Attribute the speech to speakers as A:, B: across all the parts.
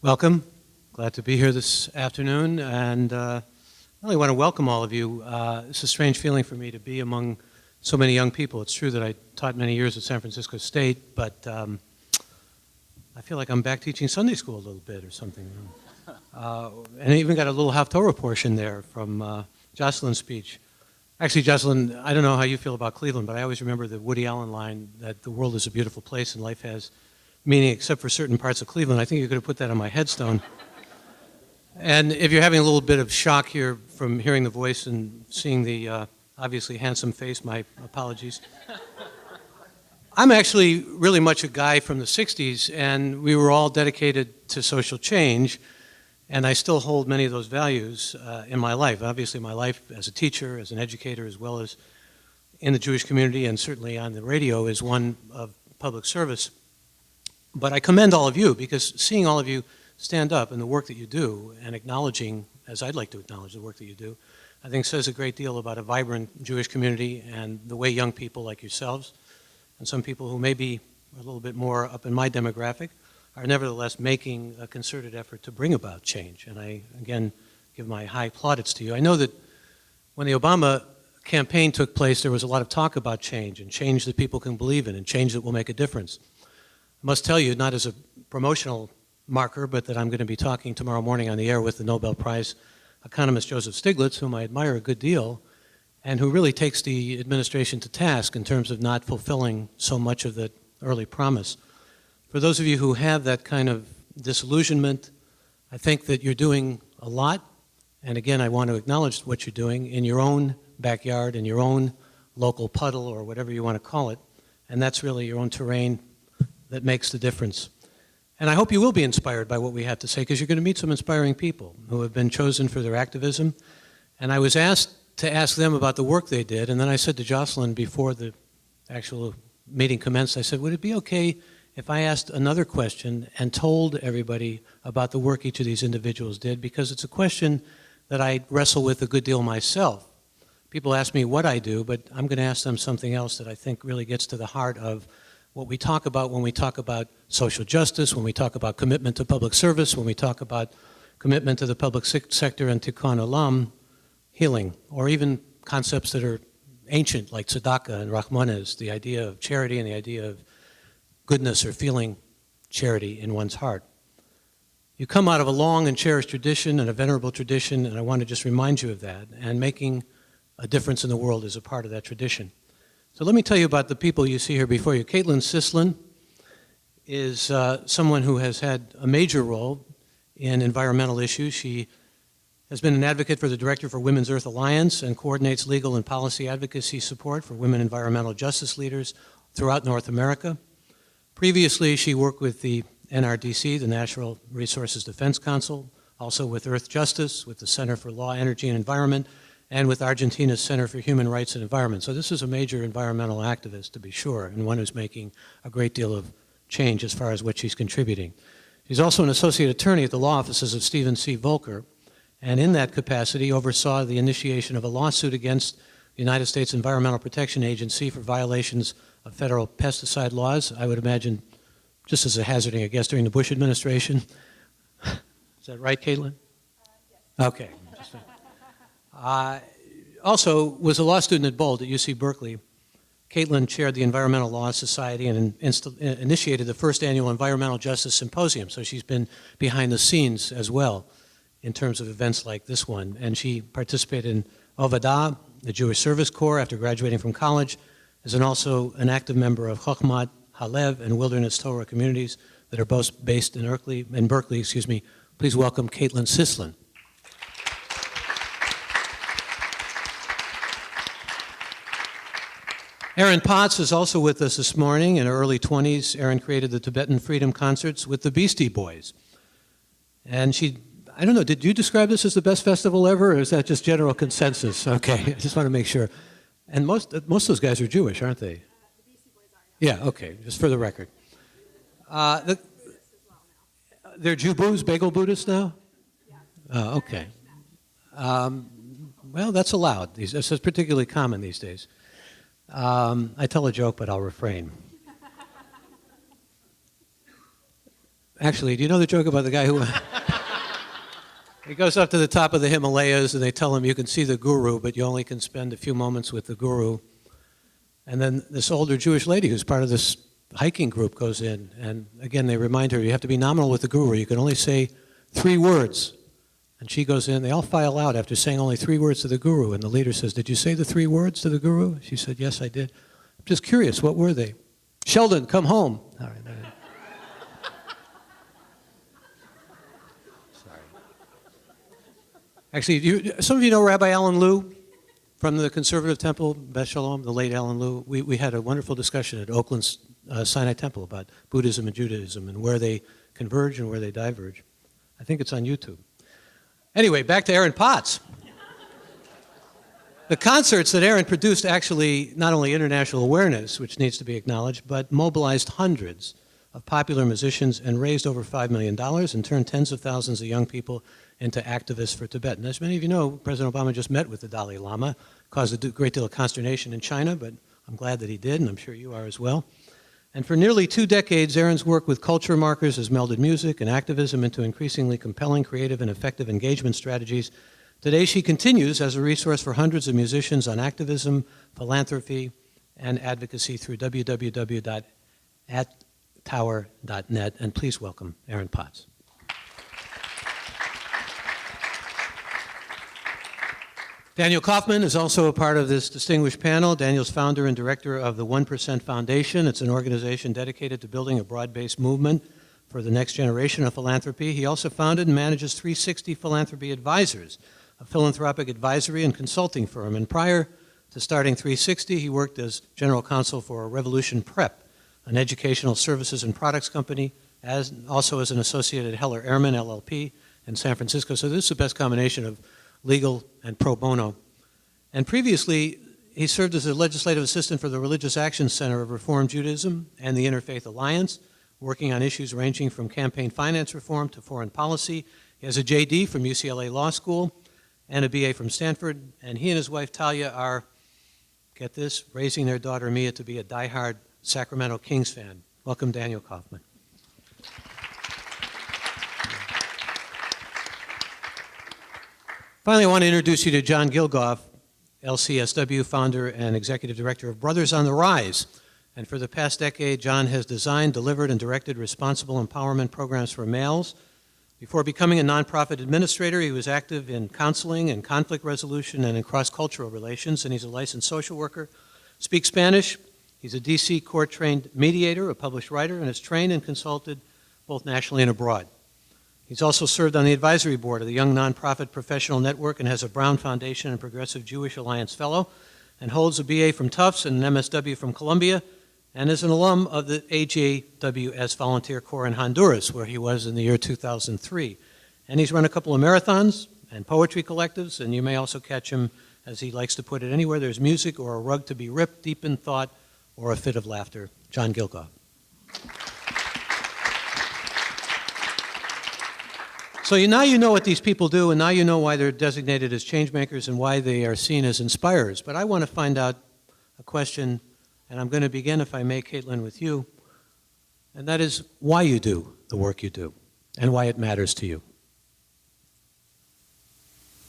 A: Welcome. Glad to be here this afternoon, and I really want to welcome all of you. It's a strange feeling for me to be among so many young people. It's true that I taught many years at San Francisco State, but I feel like I'm back teaching Sunday school a little bit or something. And I even got a little Haftorah portion there from Jocelyn's speech. Actually, Jocelyn, I don't know how you feel about Cleveland, but I always remember the Woody Allen line that the world is a beautiful place and life has meaning except for certain parts of Cleveland. I think you could have put that on my headstone. And if you're having a little bit of shock here from hearing the voice and seeing the obviously handsome face, my apologies. I'm actually really much a guy from the 60s, and we were all dedicated to social change, and I still hold many of those values in my life. Obviously, my life as a teacher, as an educator, as well as in the Jewish community and certainly on the radio is one of public service. But I commend all of you, because seeing all of you stand up and the work that you do and acknowledging, as I'd like to acknowledge the work that you do, I think says a great deal about a vibrant Jewish community and the way young people like yourselves and some people who may be a little bit more up in my demographic are nevertheless making a concerted effort to bring about change. And I, again, give my high plaudits to you. I know that when the Obama campaign took place, there was a lot of talk about change and change that people can believe in and change that will make a difference. I must tell you, not as a promotional marker, but that I'm going to be talking tomorrow morning on the air with the Nobel Prize economist Joseph Stiglitz, whom I admire a good deal, and who really takes the administration to task in terms of not fulfilling so much of the early promise. For those of you who have that kind of disillusionment, I think that you're doing a lot, and again, I want to acknowledge what you're doing in your own backyard, in your own local puddle, or whatever you want to call it, and that's really your own terrain that makes the difference. And I hope you will be inspired by what we have to say, because you're going to meet some inspiring people who have been chosen for their activism. And I was asked to ask them about the work they did, and then I said to Jocelyn before the actual meeting commenced, I said, would it be okay if I asked another question and told everybody about the work each of these individuals did? Because it's a question that I wrestle with a good deal myself. People ask me what I do, but I'm going to ask them something else that I think really gets to the heart of what we talk about when we talk about social justice, when we talk about commitment to public service, when we talk about commitment to the public sector and tikkun olam, healing, or even concepts that are ancient like tzedakah and rachmanes, the idea of charity and the idea of goodness or feeling charity in one's heart. You come out of a long and cherished tradition and a venerable tradition, and I want to just remind you of that, and making a difference in the world is a part of that tradition. So let me tell you about the people you see here before you. Caitlyn Sizzlin is someone who has had a major role in environmental issues. She has been an advocate for the Director for Women's Earth Alliance and coordinates legal and policy advocacy support for women environmental justice leaders throughout North America. Previously, she worked with the NRDC, the Natural Resources Defense Council, also with Earth Justice, with the Center for Law, Energy, and Environment, and with Argentina's Center for Human Rights and Environment. So this is a major environmental activist, to be sure, and one who's making a great deal of change as far as what she's contributing. She's also an associate attorney at the law offices of Stephen C. Volker, and in that capacity oversaw the initiation of a lawsuit against the United States Environmental Protection Agency for violations of federal pesticide laws, I would imagine, just as a hazarding, I guess, during the Bush administration. Is that right, Caitlyn? Yes. Okay. Also was a law student at Bold at UC Berkeley. Caitlyn chaired the Environmental Law Society and initiated the first annual Environmental Justice Symposium, so she's been behind the scenes as well in terms of events like this one. And she participated in AVODAH, the Jewish Service Corps, after graduating from college, as also an active member of Chokhmat, Halev, and Wilderness Torah communities that are both based in Berkeley. Please welcome Caitlyn Sizzlin. Erin Potts is also with us this morning. In her early 20s, Erin created the Tibetan Freedom Concerts with the Beastie Boys. And I don't know, did you describe this as the best festival ever, or is that just general consensus? Okay, I just want to make sure. And most of those guys are Jewish, aren't they?
B: The Beastie Boys are.
A: Yeah, okay, just for the record. They're Jew bagel Buddhists now?
B: Yeah.
A: Okay. Well, that's allowed. This is particularly common these days. I tell a joke, but I'll refrain. Actually, do you know the joke about the guy who... He goes up to the top of the Himalayas and they tell him you can see the guru, but you only can spend a few moments with the guru. And then this older Jewish lady who's part of this hiking group goes in, and again they remind her you have to be nominal with the guru. You can only say 3 words. And she goes in, they all file out after saying only 3 words to the guru, and the leader says, "Did you say the 3 words to the guru?" She said, "Yes, I did." "I'm just curious, what were they?" "Sheldon, come home." All right. Sorry. Actually, some of you know Rabbi Alan Lew from the Conservative Temple, Beth Shalom, the late Alan Lew. We had a wonderful discussion at Oakland's Sinai Temple about Buddhism and Judaism and where they converge and where they diverge. I think it's on YouTube. Anyway, back to Aaron Potts. The concerts that Aaron produced actually not only international awareness, which needs to be acknowledged, but mobilized hundreds of popular musicians and raised over $5 million and turned tens of thousands of young people into activists for Tibet. And as many of you know, President Obama just met with the Dalai Lama, caused a great deal of consternation in China, but I'm glad that he did, and I'm sure you are as well. And for nearly 2 decades, Aaron's work with culture markers has melded music and activism into increasingly compelling, creative, and effective engagement strategies. Today, she continues as a resource for hundreds of musicians on activism, philanthropy, and advocacy through www.attower.net. And please welcome Aaron Potts. Daniel Kaufman is also a part of this distinguished panel. Daniel's founder and director of the 1% Foundation. It's an organization dedicated to building a broad-based movement for the next generation of philanthropy. He also founded and manages 360 Philanthropy Advisors, a philanthropic advisory and consulting firm. And prior to starting 360, he worked as general counsel for Revolution Prep, an educational services and products company, also as an associate at Heller Ehrman LLP in San Francisco. So this is the best combination of legal and pro bono. And previously, he served as a legislative assistant for the Religious Action Center of Reform Judaism and the Interfaith Alliance, working on issues ranging from campaign finance reform to foreign policy. He has a JD from UCLA Law School and a BA from Stanford, and he and his wife Talia are, get this, raising their daughter Mia to be a diehard Sacramento Kings fan. Welcome, Daniel Kaufman. Finally, I want to introduce you to John Gilgoff, LCSW founder and executive director of Brothers on the Rise. And for the past decade, John has designed, delivered, and directed responsible empowerment programs for males. Before becoming a nonprofit administrator, he was active in counseling and conflict resolution and in cross-cultural relations, and he's a licensed social worker, speaks Spanish. He's a DC court-trained mediator, a published writer, and has trained and consulted both nationally and abroad. He's also served on the advisory board of the Young Nonprofit Professional Network and has a Brown Foundation and Progressive Jewish Alliance Fellow, and holds a BA from Tufts and an MSW from Columbia, and is an alum of the AJWS Volunteer Corps in Honduras, where he was in the year 2003. And he's run a couple of marathons and poetry collectives, and you may also catch him, as he likes to put it, anywhere there's music or a rug to be ripped, deep in thought, or a fit of laughter. John Gilgoff. So now you know what these people do, and now you know why they're designated as change makers and why they are seen as inspirers. But I want to find out a question, and I'm going to begin, if I may, Caitlyn, with you, and that is why you do the work you do and why it matters to you.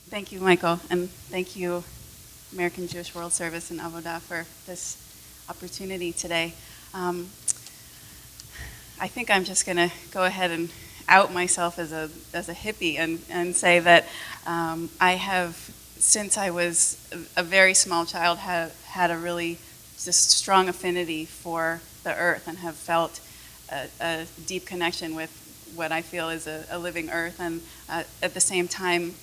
B: Thank you, Michael, and thank you, American Jewish World Service and Avodah, for this opportunity today. I think I'm just going to go ahead and out myself as a hippie and say that I have, since I was a very small child, had a really just strong affinity for the earth and have felt a deep connection with what I feel is a living earth, and at the same time,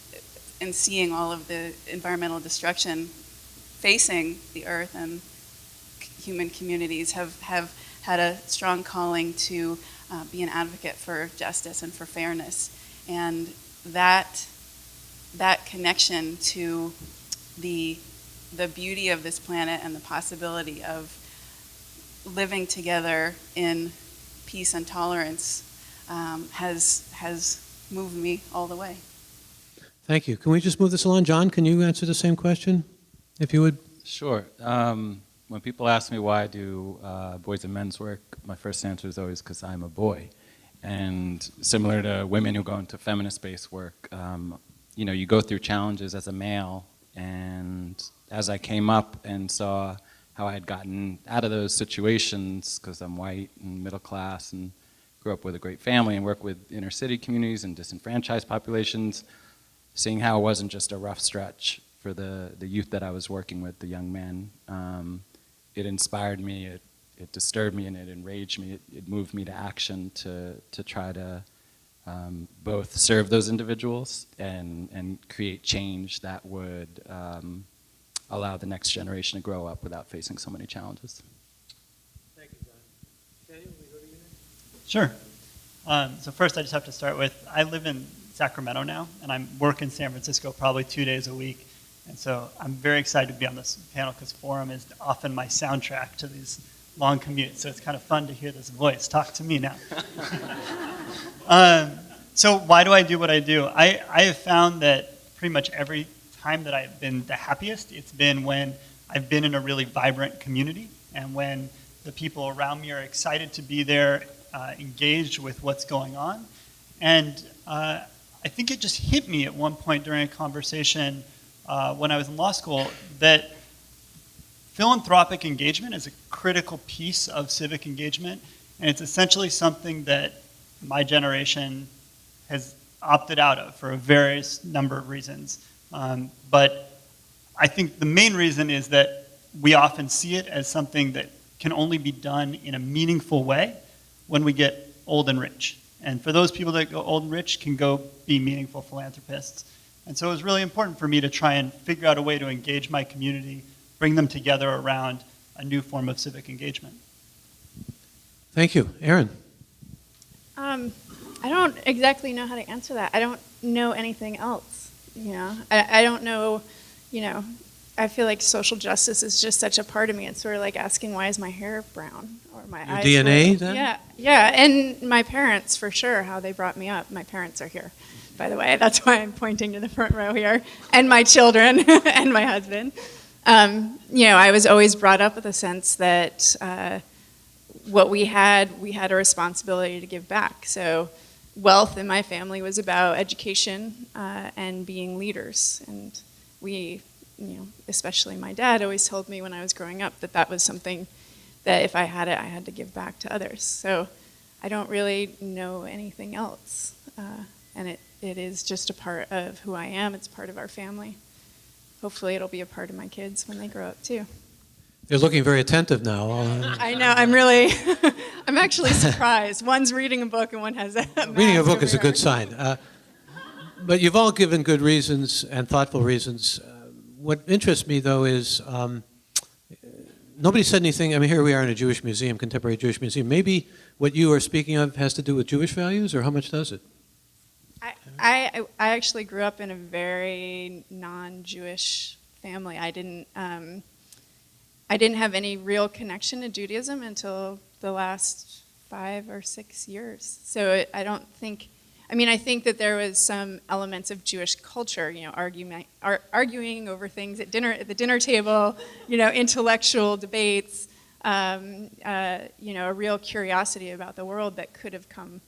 B: in seeing all of the environmental destruction facing the earth and human communities, have had a strong calling to be an advocate for justice and for fairness. And that connection to the beauty of this planet and the possibility of living together in peace and tolerance has moved me all the way.
A: Thank you. Can we just move this along? John, can you answer the same question, if you would?
C: Sure. When people ask me why I do boys and men's work, my first answer is always because I'm a boy. And similar to women who go into feminist-based work, you go through challenges as a male, and as I came up and saw how I had gotten out of those situations, because I'm white and middle class and grew up with a great family and work with inner city communities and disenfranchised populations, seeing how it wasn't just a rough stretch for the youth that I was working with, the young men, it inspired me, it disturbed me, and it enraged me. It moved me to action to try to both serve those individuals and create change that would allow the next generation to grow up without facing so many challenges.
A: Thank you, John. Daniel, will we go to you next?
D: Sure. So first, I just have to start with, I live in Sacramento now, and I work in San Francisco probably 2 days a week. And so I'm very excited to be on this panel because Forum is often my soundtrack to these long commutes. So it's kind of fun to hear this voice talk to me now. So why do I do what I do? I have found that pretty much every time that I've been the happiest, it's been when I've been in a really vibrant community and when the people around me are excited to be there, engaged with what's going on. And I think it just hit me at one point during a conversation when I was in law school that philanthropic engagement is a critical piece of civic engagement, and it's essentially something that my generation has opted out of for a various number of reasons. But I think the main reason is that we often see it as something that can only be done in a meaningful way when we get old and rich. And for those people that go old and rich can go be meaningful philanthropists. And so it was really important for me to try and figure out a way to engage my community, bring them together around a new form of civic engagement.
A: Thank you. Aaron?
E: I don't exactly know how to answer that. I don't know anything else, I don't know, I feel like social justice is just such a part of me. It's sort of like asking, why is my hair brown? Or my
A: Your
E: eyes
A: DNA,
E: red?
A: then?
E: Yeah, and my parents, for sure, how they brought me up. My parents are here, by the way. That's why I'm pointing to the front row here. And my children and my husband. I was always brought up with a sense that what we had a responsibility to give back. So wealth in my family was about education and being leaders. And we, especially my dad always told me when I was growing up that was something that if I had it, I had to give back to others. So I don't really know anything else. And it is just a part of who I am. It's part of our family. Hopefully it'll be a part of my kids when they grow up too.
A: They're looking very attentive now.
E: I know, I'm really, I'm actually surprised. One's reading a book and one has a
A: Reading a book
E: mask
A: is a
E: over
A: good
E: here.
A: sign. But you've all given good reasons and thoughtful reasons. What interests me, though, is nobody said anything. I mean, here we are in a Jewish museum, contemporary Jewish museum. Maybe what you are speaking of has to do with Jewish values, or how much does it?
E: I actually grew up in a very non-Jewish family. I didn't have any real connection to Judaism until the last 5 or 6 years. So I think that there was some elements of Jewish culture, arguing over things at the dinner table, intellectual debates, a real curiosity about the world that could have come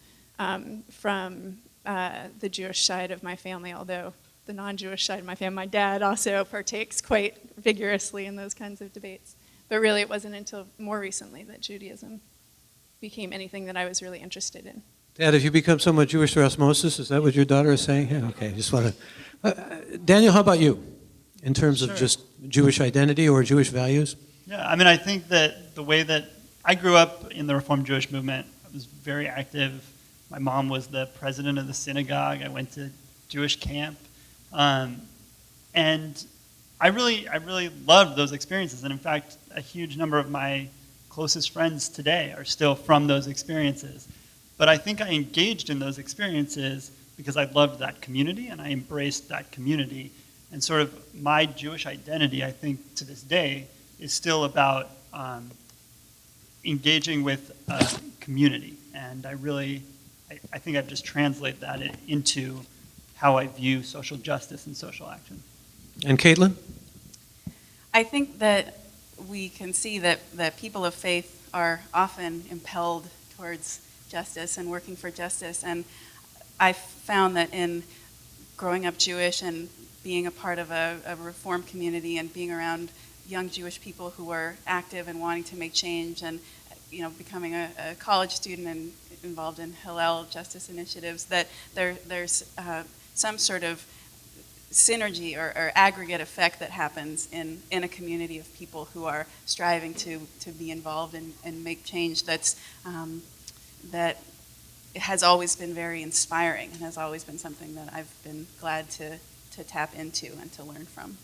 E: from the Jewish side of my family, although the non-Jewish side of my family, my dad also partakes quite vigorously in those kinds of debates. But really, it wasn't until more recently that Judaism became anything that I was really interested in.
A: Dad, have you become somewhat Jewish through osmosis? Is that what your daughter is saying? Yeah, okay, just want to... Daniel, how about you, in terms of just Jewish identity or Jewish values?
D: Yeah, I think that the way that I grew up in the Reformed Jewish movement, I was very active. My mom was the president of the synagogue. I went to Jewish camp. And I really loved those experiences. And in fact, a huge number of my closest friends today are still from those experiences. But I think I engaged in those experiences because I loved that community and I embraced that community. And sort of my Jewish identity, I think, to this day, is still about engaging with a community. And I think I've just translated that into how I view social justice and social action.
A: And Caitlyn?
B: I think that we can see that people of faith are often impelled towards justice and working for justice. And I found that in growing up Jewish and being a part of a reform community and being around young Jewish people who were active and wanting to make change, and becoming a college student and involved in Hillel justice initiatives, that there's some sort of synergy or aggregate effect that happens in a community of people who are striving to be involved and make change that has always been very inspiring and has always been something that I've been glad to tap into and to learn from.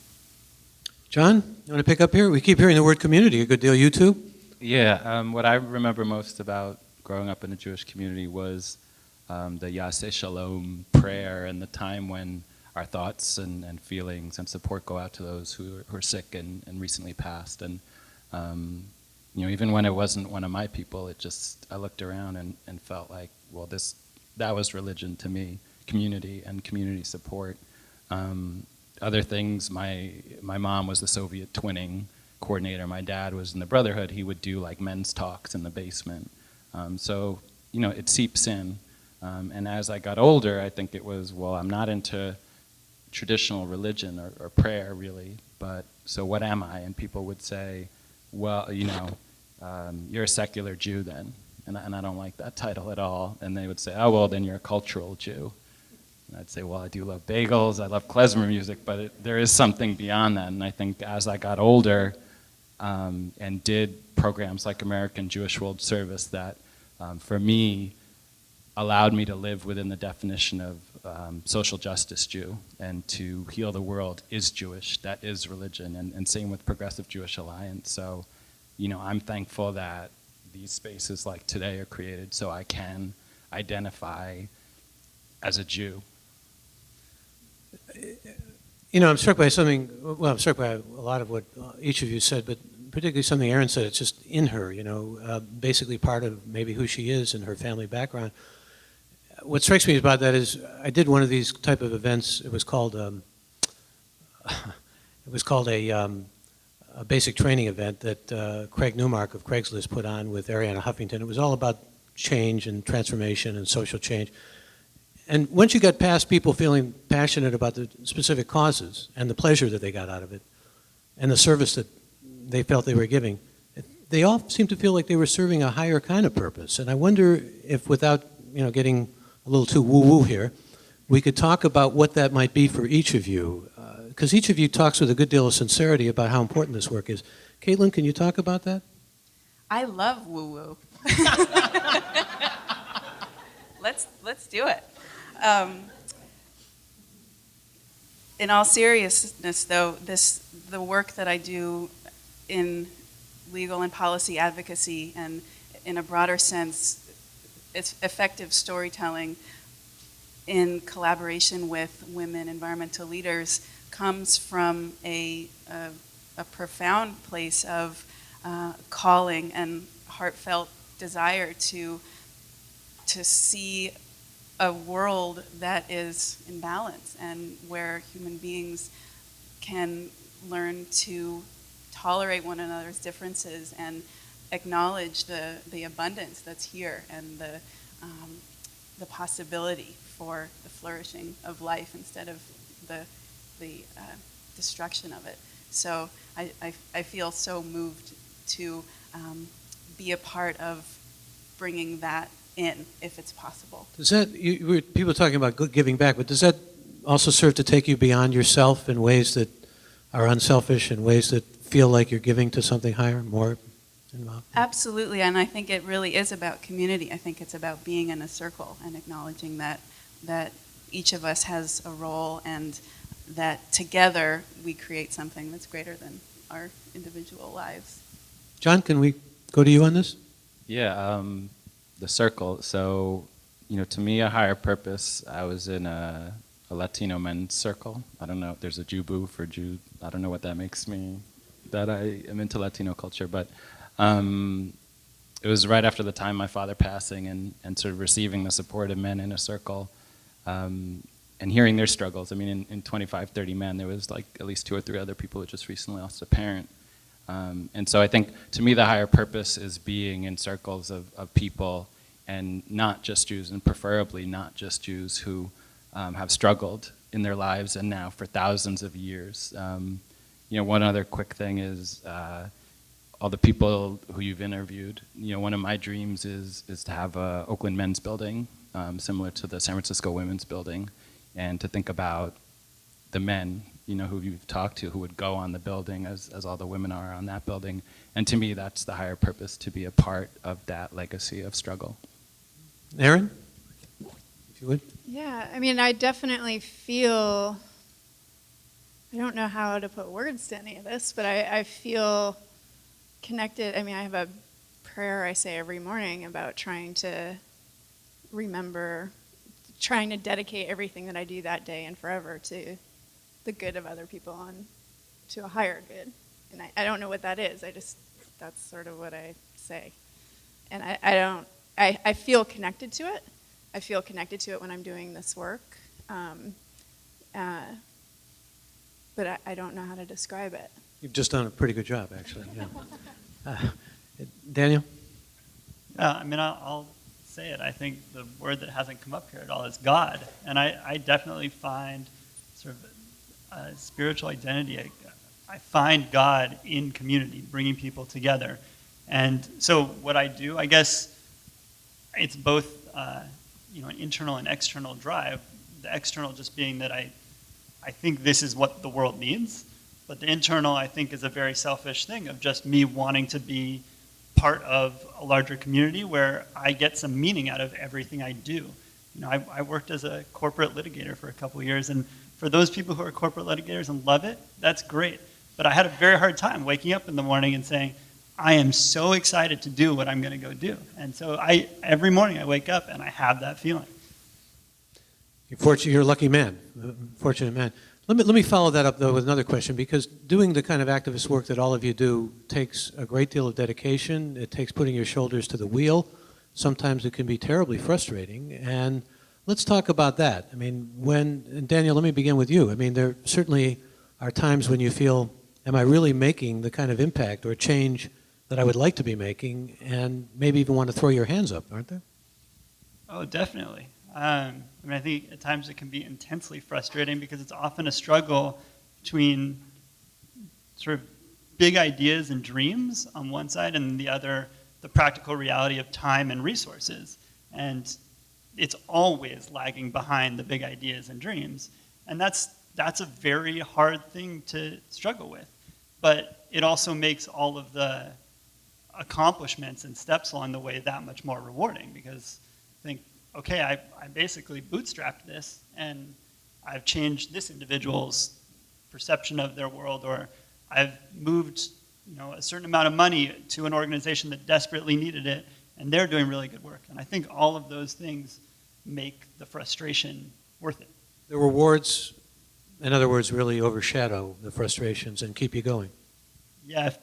A: John, you want to pick up here? We keep hearing the word community a good deal. You too?
C: Yeah, what I remember most about growing up in a Jewish community was the Yaseh Shalom prayer, and the time when our thoughts and feelings and support go out to those who are sick and recently passed. And even when it wasn't one of my people, I looked around and felt like, well, that was religion to me, community and community support. Other things, my mom was the Soviet twinning coordinator. My dad was in the Brotherhood. He would do like men's talks in the basement. So it seeps in. And as I got older, I think it was, well, I'm not into traditional religion or prayer really, but so what am I? And people would say, well, you're a secular Jew then. And I don't like that title at all. And they would say, oh, well, then you're a cultural Jew. And I'd say, well, I do love bagels, I love klezmer music, but there is something beyond that. And I think as I got older and did programs like American Jewish World Service, that for me allowed me to live within the definition of social justice Jew, and to heal the world is Jewish, that is religion, and same with Progressive Jewish Alliance. So, I'm thankful that these spaces like today are created so I can identify as a Jew.
A: I'm struck by something, well, I'm struck by a lot of what each of you said, but particularly something Erin said. It's just in her, basically part of maybe who she is and her family background. What strikes me about that is I did one of these type of events. It was called a basic training event that Craig Newmark of Craigslist put on with Ariana Huffington. It was all about change and transformation and social change. And once you got past people feeling passionate about the specific causes and the pleasure that they got out of it and the service that they felt they were giving, they all seemed to feel like they were serving a higher kind of purpose. And I wonder if, without getting a little too woo-woo here, we could talk about what that might be for each of you, because each of you talks with a good deal of sincerity about how important this work is. Caitlyn, can you talk about that?
B: I love woo-woo. Let's do it. In all seriousness, though, the work that I do in legal and policy advocacy, and in a broader sense, it's effective storytelling in collaboration with women environmental leaders, comes from a profound place of calling and heartfelt desire to see a world that is in balance, and where human beings can learn to tolerate one another's differences and acknowledge the abundance that's here, and the possibility for the flourishing of life instead of the destruction of it. So I feel so moved to be a part of bringing that in, if it's possible.
A: Does that, people are talking about giving back, but does that also serve to take you beyond yourself in ways that are unselfish, in ways that feel like you're giving to something higher, more involved?
B: Absolutely, and I think it really is about community. I think it's about being in a circle and acknowledging that each of us has a role, and that together we create something that's greater than our individual lives.
A: John, can we go to you on this?
C: Yeah, the circle. So, to me, a higher purpose, I was in a Latino men's circle. I don't know, there's a Jew boo for Jew. I don't know what that makes me, that I am into Latino culture, but it was right after the time of my father passing, and sort of receiving the support of men in a circle, and hearing their struggles. I mean, in 25, 30 men, there was like at least 2 or 3 other people who just recently lost a parent. And so I think, to me, the higher purpose is being in circles of people and not just Jews, and preferably not just Jews who have struggled in their lives and now for thousands of years. One other quick thing is all the people who you've interviewed. One of my dreams is to have a Oakland Men's Building, similar to the San Francisco Women's Building, and to think about the men, who you've talked to, who would go on the building as all the women are on that building. And to me, that's the higher purpose, to be a part of that legacy of struggle.
A: Erin, if you would.
E: Yeah, I mean, I definitely feel, I don't know how to put words to any of this, but I feel connected. I mean, I have a prayer I say every morning about trying to remember, trying to dedicate everything that I do that day and forever to the good of other people and to a higher good. And I don't know what that is. That's sort of what I say. And I feel connected to it. I feel connected to it when I'm doing this work. But I don't know how to describe it.
A: You've just done a pretty good job, actually. Yeah. Daniel?
D: Yeah, I mean, I'll say it. I think the word that hasn't come up here at all is God. And I definitely find sort of a spiritual identity. I find God in community, bringing people together. And so what I do, I guess it's both an internal and external drive. The external just being that I think this is what the world needs. But the internal, I think, is a very selfish thing of just me wanting to be part of a larger community where I get some meaning out of everything I do. I worked as a corporate litigator for a couple of years, and for those people who are corporate litigators and love it, that's great. But I had a very hard time waking up in the morning and saying, I am so excited to do what I'm going to go do. And so every morning I wake up and I have that feeling.
A: You're a lucky man, fortunate man. Let me follow that up, though, with another question, because doing the kind of activist work that all of you do takes a great deal of dedication. It takes putting your shoulders to the wheel. Sometimes it can be terribly frustrating. And let's talk about that. I mean, and Daniel, let me begin with you. I mean, there certainly are times when you feel, am I really making the kind of impact or change that I would like to be making, and maybe even want to throw your hands up, aren't there?
D: Oh, definitely. I think at times it can be intensely frustrating because it's often a struggle between sort of big ideas and dreams on one side and the other, the practical reality of time and resources. And it's always lagging behind the big ideas and dreams. And that's a very hard thing to struggle with. But it also makes all of the accomplishments and steps along the way that much more rewarding, because I think, okay, I basically bootstrapped this and I've changed this individual's perception of their world, or I've moved a certain amount of money to an organization that desperately needed it and they're doing really good work. And I think all of those things make the frustration worth it.
A: The rewards, in other words, really overshadow the frustrations and keep you going.
D: Yeah, if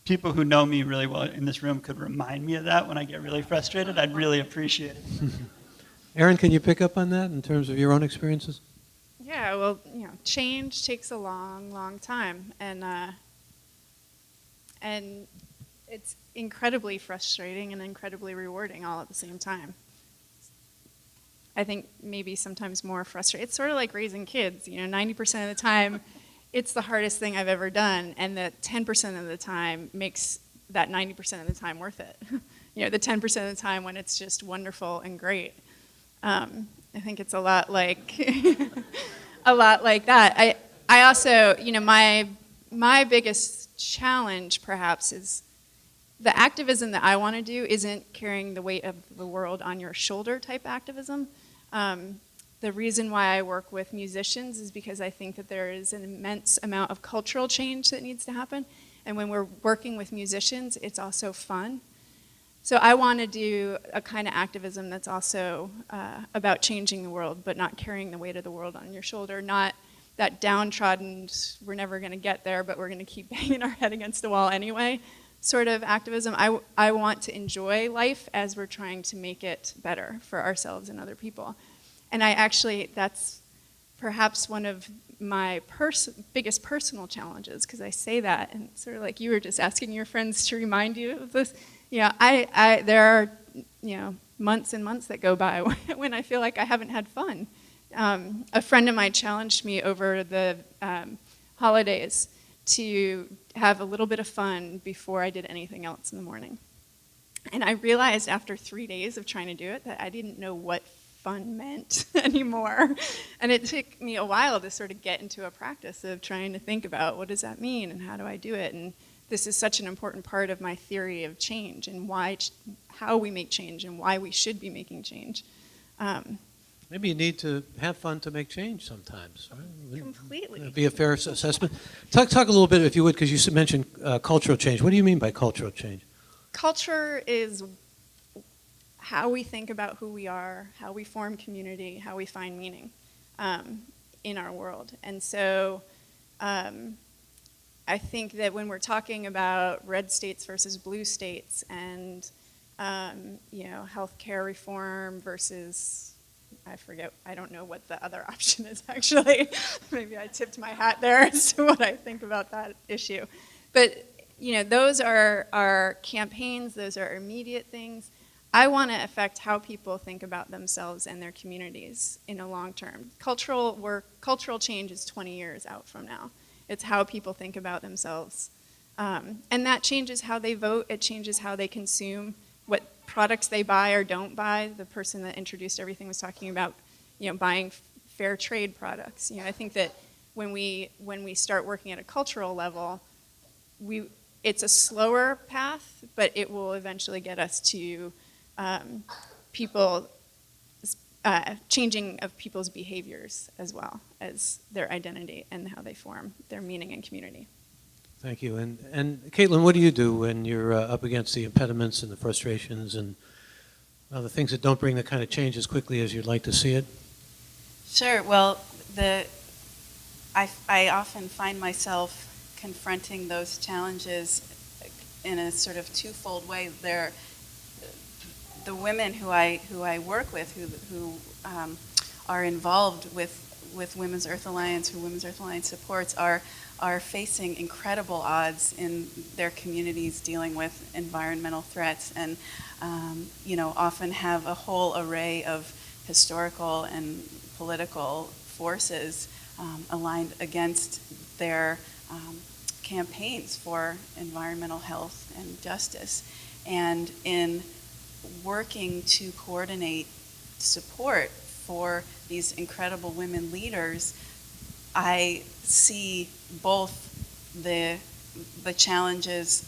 D: people who know me really well in this room could remind me of that when I get really frustrated, I'd really appreciate it.
A: Erin, can you pick up on that in terms of your own experiences?
E: Yeah, well, change takes a long, long time, and it's incredibly frustrating and incredibly rewarding all at the same time. I think maybe sometimes more frustrating. It's sort of like raising kids. 90% of the time, it's the hardest thing I've ever done, and the 10% of the time makes that 90% of the time worth it. The 10% of the time when it's just wonderful and great. I think it's a lot like that. I also, my biggest challenge perhaps is the activism that I want to do isn't carrying the weight of the world on your shoulder type activism. The reason why I work with musicians is because I think that there is an immense amount of cultural change that needs to happen. And when we're working with musicians, it's also fun. So I want to do a kind of activism that's also about changing the world, but not carrying the weight of the world on your shoulder, not that downtrodden, we're never going to get there, but we're going to keep banging our head against the wall anyway sort of activism. I want to enjoy life as we're trying to make it better for ourselves and other people. And that's perhaps one of my biggest personal challenges, because I say that, and sort of like you were just asking your friends to remind you of this. There are, months and months that go by when I feel like I haven't had fun. A friend of mine challenged me over the holidays to have a little bit of fun before I did anything else in the morning. And I realized after 3 days of trying to do it that I didn't know what fun meant anymore. And it took me a while to sort of get into a practice of trying to think about what does that mean and how do I do it. And this is such an important part of my theory of change and how we make change and why we should be making change.
A: Maybe you need to have fun to make change sometimes. Right?
E: Completely.
A: Would be a fair assessment. Talk a little bit, if you would, because you mentioned cultural change. What do you mean by cultural change?
E: Culture is how we think about who we are, how we form community, how we find meaning in our world. And so I think that when we're talking about red states versus blue states and healthcare reform versus, I don't know what the other option is actually. Maybe I tipped my hat there as to what I think about that issue. But those are our campaigns, those are immediate things. I want to affect how people think about themselves and their communities in a long term. Cultural change is 20 years out from now. It's how people think about themselves. And that changes how they vote, it changes how they consume, what products they buy or don't buy. The person that introduced everything was talking about, buying fair trade products. I think that when we start working at a cultural level, it's a slower path, but it will eventually get us to people changing of people's behaviors as well as their identity and how they form their meaning in community.
A: Thank you. And Caitlyn, what do you do when you're up against the impediments and the frustrations and the things that don't bring the kind of change as quickly as you'd like to see it?
B: Sure. Well, I often find myself confronting those challenges in a sort of twofold way. The women who I work with, who are involved with Women's Earth Alliance, who Women's Earth Alliance supports, are facing incredible odds in their communities dealing with environmental threats, and often have a whole array of historical and political forces aligned against their campaigns for environmental health and justice. And in working to coordinate support for these incredible women leaders, I see both the challenges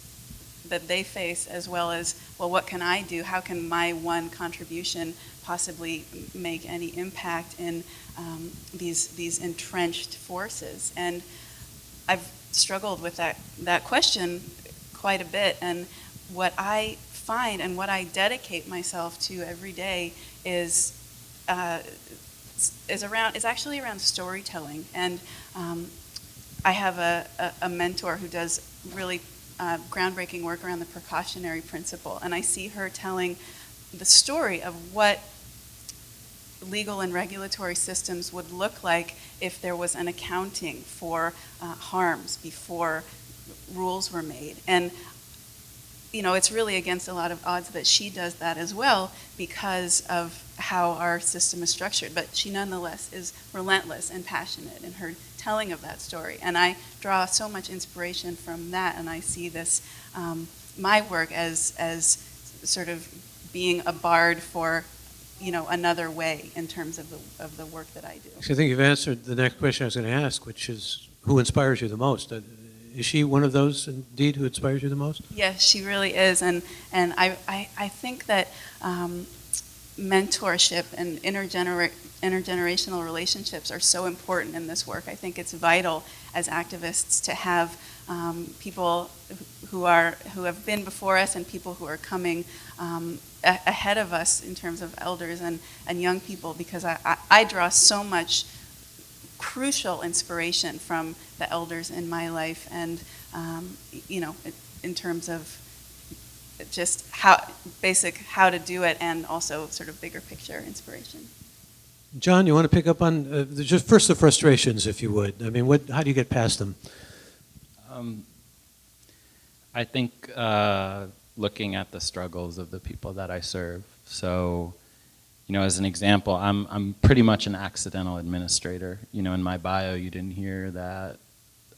B: that they face as well as, well, what can I do? How can my one contribution possibly make any impact in these entrenched forces? And I've struggled with that question quite a bit, and what I find and what I dedicate myself to every day is actually around storytelling. And I have a mentor who does really groundbreaking work around the precautionary principle, and I see her telling the story of what legal and regulatory systems would look like if there was an accounting for harms before rules were made. And it's really against a lot of odds that she does that as well because of how our system is structured. But she nonetheless is relentless and passionate in her telling of that story. And I draw so much inspiration from that, and I see this, my work as sort of being a bard for another way in terms of the work that I do.
A: So I think you've answered the next question I was going to ask, which is who inspires you the most? Is she one of those, indeed, who inspires you the most?
B: Yes, she really is. And I think that mentorship and intergenerational relationships are so important in this work. I think it's vital as activists to have people who have been before us and people who are coming ahead of us in terms of elders and young people, because I draw so much crucial inspiration from the elders in my life, and in terms of just how to do it, and also sort of bigger picture inspiration.
A: John, you want to pick up on just first the frustrations, if you would. I mean, how do you get past them?
C: I think looking at the struggles of the people that I serve So, as an example, I'm pretty much an accidental administrator. In my bio, you didn't hear that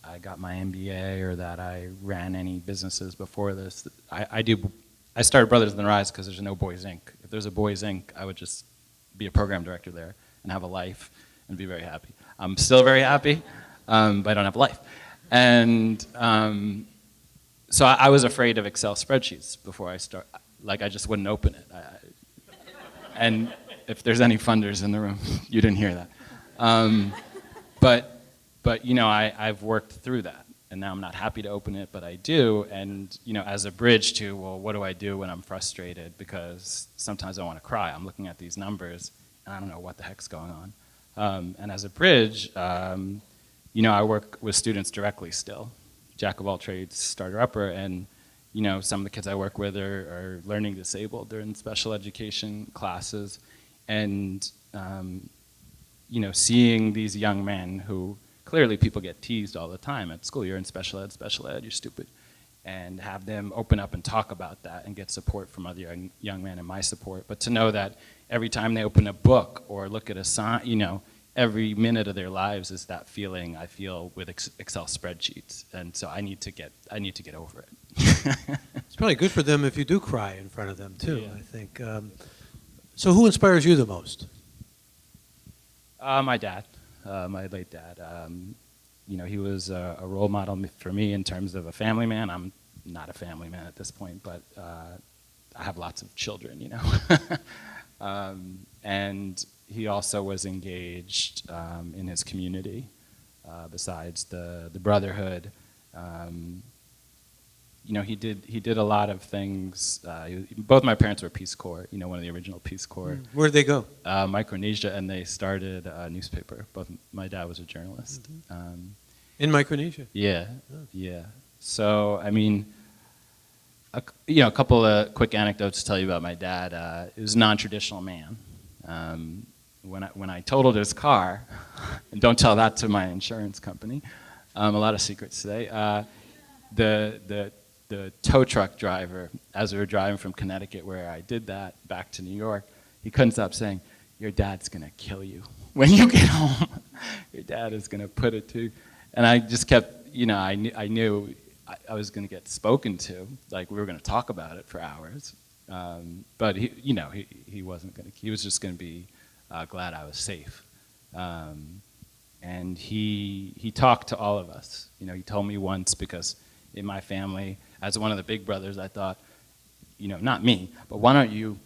C: I got my MBA or that I ran any businesses before this. I started Brothers in the Rise because there's no Boys Inc. If there's a Boys Inc., I would just be a program director there and have a life and be very happy. I'm still very happy, but I don't have a life. And so I was afraid of Excel spreadsheets before I start. Like, I just wouldn't open it. And if there's any funders in the room, you didn't hear that. But I've worked through that, and now I'm not happy to open it, but I do. And as a bridge to, well, what do I do when I'm frustrated? Because sometimes I want to cry. I'm looking at these numbers, and I don't know what the heck's going on. And as a bridge, I work with students directly still, jack of all trades, starter upper, and some of the kids I work with are learning disabled. They're in special education classes, and seeing these young men who clearly people get teased all the time at school. You're in special ed, you're stupid. And have them open up and talk about that and get support from other young men and my support. But to know that every time they open a book or look at a sign, every minute of their lives is that feeling I feel with Excel spreadsheets. And so I need to get over it.
A: It's probably good for them if you do cry in front of them, too,
C: Yeah.
A: I think. So who inspires you the most?
C: My dad, my late dad. He was a role model for me in terms of a family man. I'm not a family man at this point, but I have lots of children, and he also was engaged in his community, besides the brotherhood. He did a lot of things. Both my parents were Peace Corps, one of the original Peace Corps.
A: Where'd they go?
C: Micronesia, and they started a newspaper. Both my dad was a journalist.
A: In Micronesia?
C: Yeah. So, a couple of quick anecdotes to tell you about my dad. He was a non-traditional man. When I totaled his car, and don't tell that to my insurance company, a lot of secrets today. The tow truck driver, as we were driving from Connecticut, where I did that, back to New York, he couldn't stop saying, "Your dad's gonna kill you when you get home. Your dad is gonna put it to." And I just kept, I knew I was gonna get spoken to, like we were gonna talk about it for hours. But he wasn't gonna. He was just gonna be glad I was safe. And he talked to all of us. He told me once, because in my family, as one of the big brothers, I thought, not me, but why don't you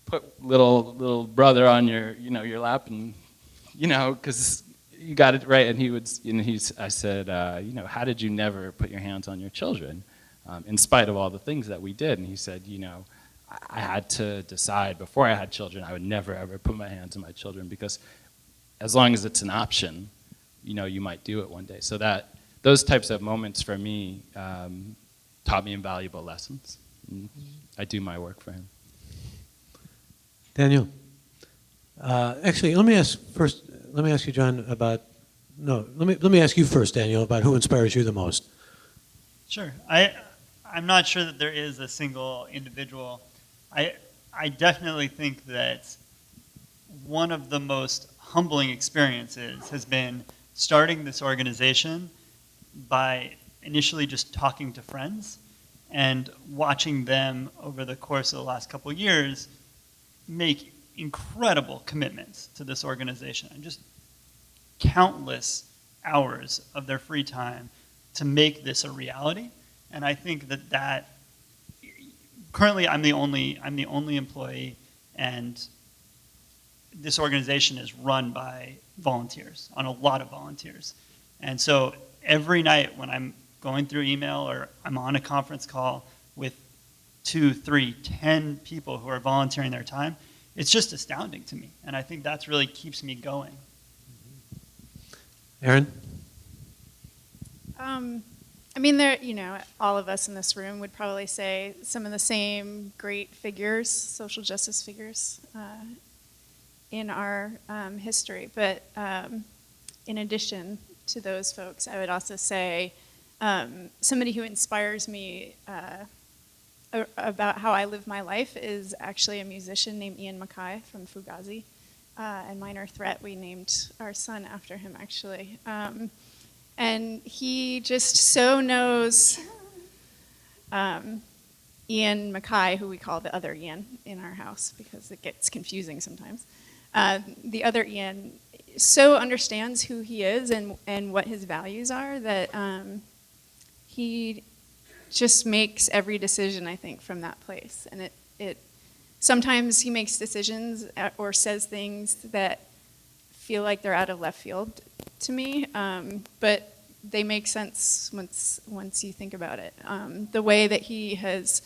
C: put little brother on your lap, and because you got it right. And I said, how did you never put your hands on your children, in spite of all the things that we did? And he said, I had to decide before I had children, I would never ever put my hands on my children, because as long as it's an option, you might do it one day. So those types of moments for me taught me invaluable lessons. And I do my work for him.
A: Daniel? Actually, let me ask you, John, let me ask you first, Daniel, about who inspires you the most.
D: Sure. I'm not sure that there is a single individual. I definitely think that one of the most humbling experiences has been starting this organization by initially just talking to friends and watching them over the course of the last couple of years make incredible commitments to this organization, and just countless hours of their free time to make this a reality. And I think that currently I'm the only employee, and this organization is run by volunteers, on a lot of volunteers. And so every night when I'm going through email or I'm on a conference call with 2, 3, 10 people who are volunteering their time, it's just astounding to me. And I think that's really keeps me going.
A: Aaron?
E: All of us in this room would probably say some of the same great figures, social justice figures, in our history. But in addition to those folks, I would also say somebody who inspires me about how I live my life is actually a musician named Ian Mackay from Fugazi. And Minor Threat, we named our son after him, actually. And he just so knows Ian Mackay, who we call the other Ian in our house because it gets confusing sometimes. The other Ian so understands who he is and what his values are that he just makes every decision, I think, from that place. And it sometimes he makes decisions or says things that feel like they're out of left field to me, but they make sense once you think about it. The way that he has,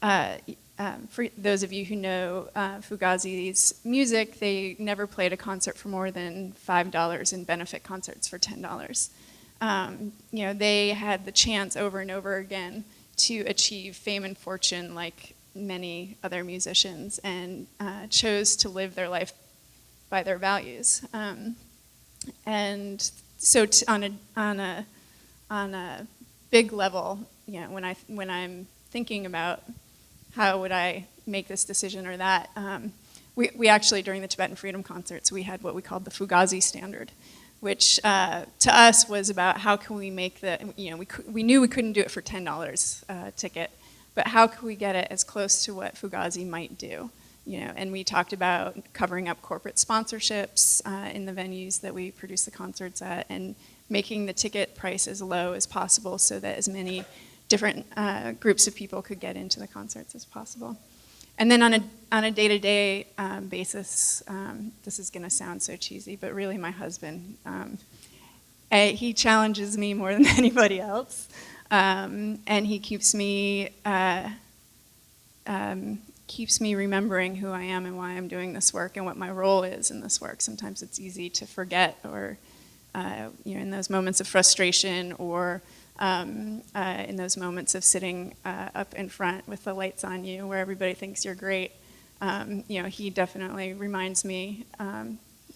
E: for those of you who know Fugazi's music, they never played a concert for more than $5 in benefit concerts for $10. They had the chance over and over again to achieve fame and fortune like many other musicians, and chose to live their life by their values. And so on a big level, when I'm thinking about how would I make this decision or that, we actually, during the Tibetan Freedom Concerts, we had what we called the Fugazi Standard, which to us was about how can we make we knew we couldn't do it for $10 a ticket, but how could we get it as close to what Fugazi might do? And we talked about covering up corporate sponsorships in the venues that we produce the concerts at, and making the ticket price as low as possible so that as many different groups of people could get into the concerts as possible. And then on a day-to-day basis, this is going to sound so cheesy, but really my husband, he challenges me more than anybody else, and he keeps me remembering who I am and why I'm doing this work and what my role is in this work. Sometimes it's easy to forget, or in those moments of frustration, or in those moments of sitting up in front with the lights on you where everybody thinks you're great. He definitely reminds me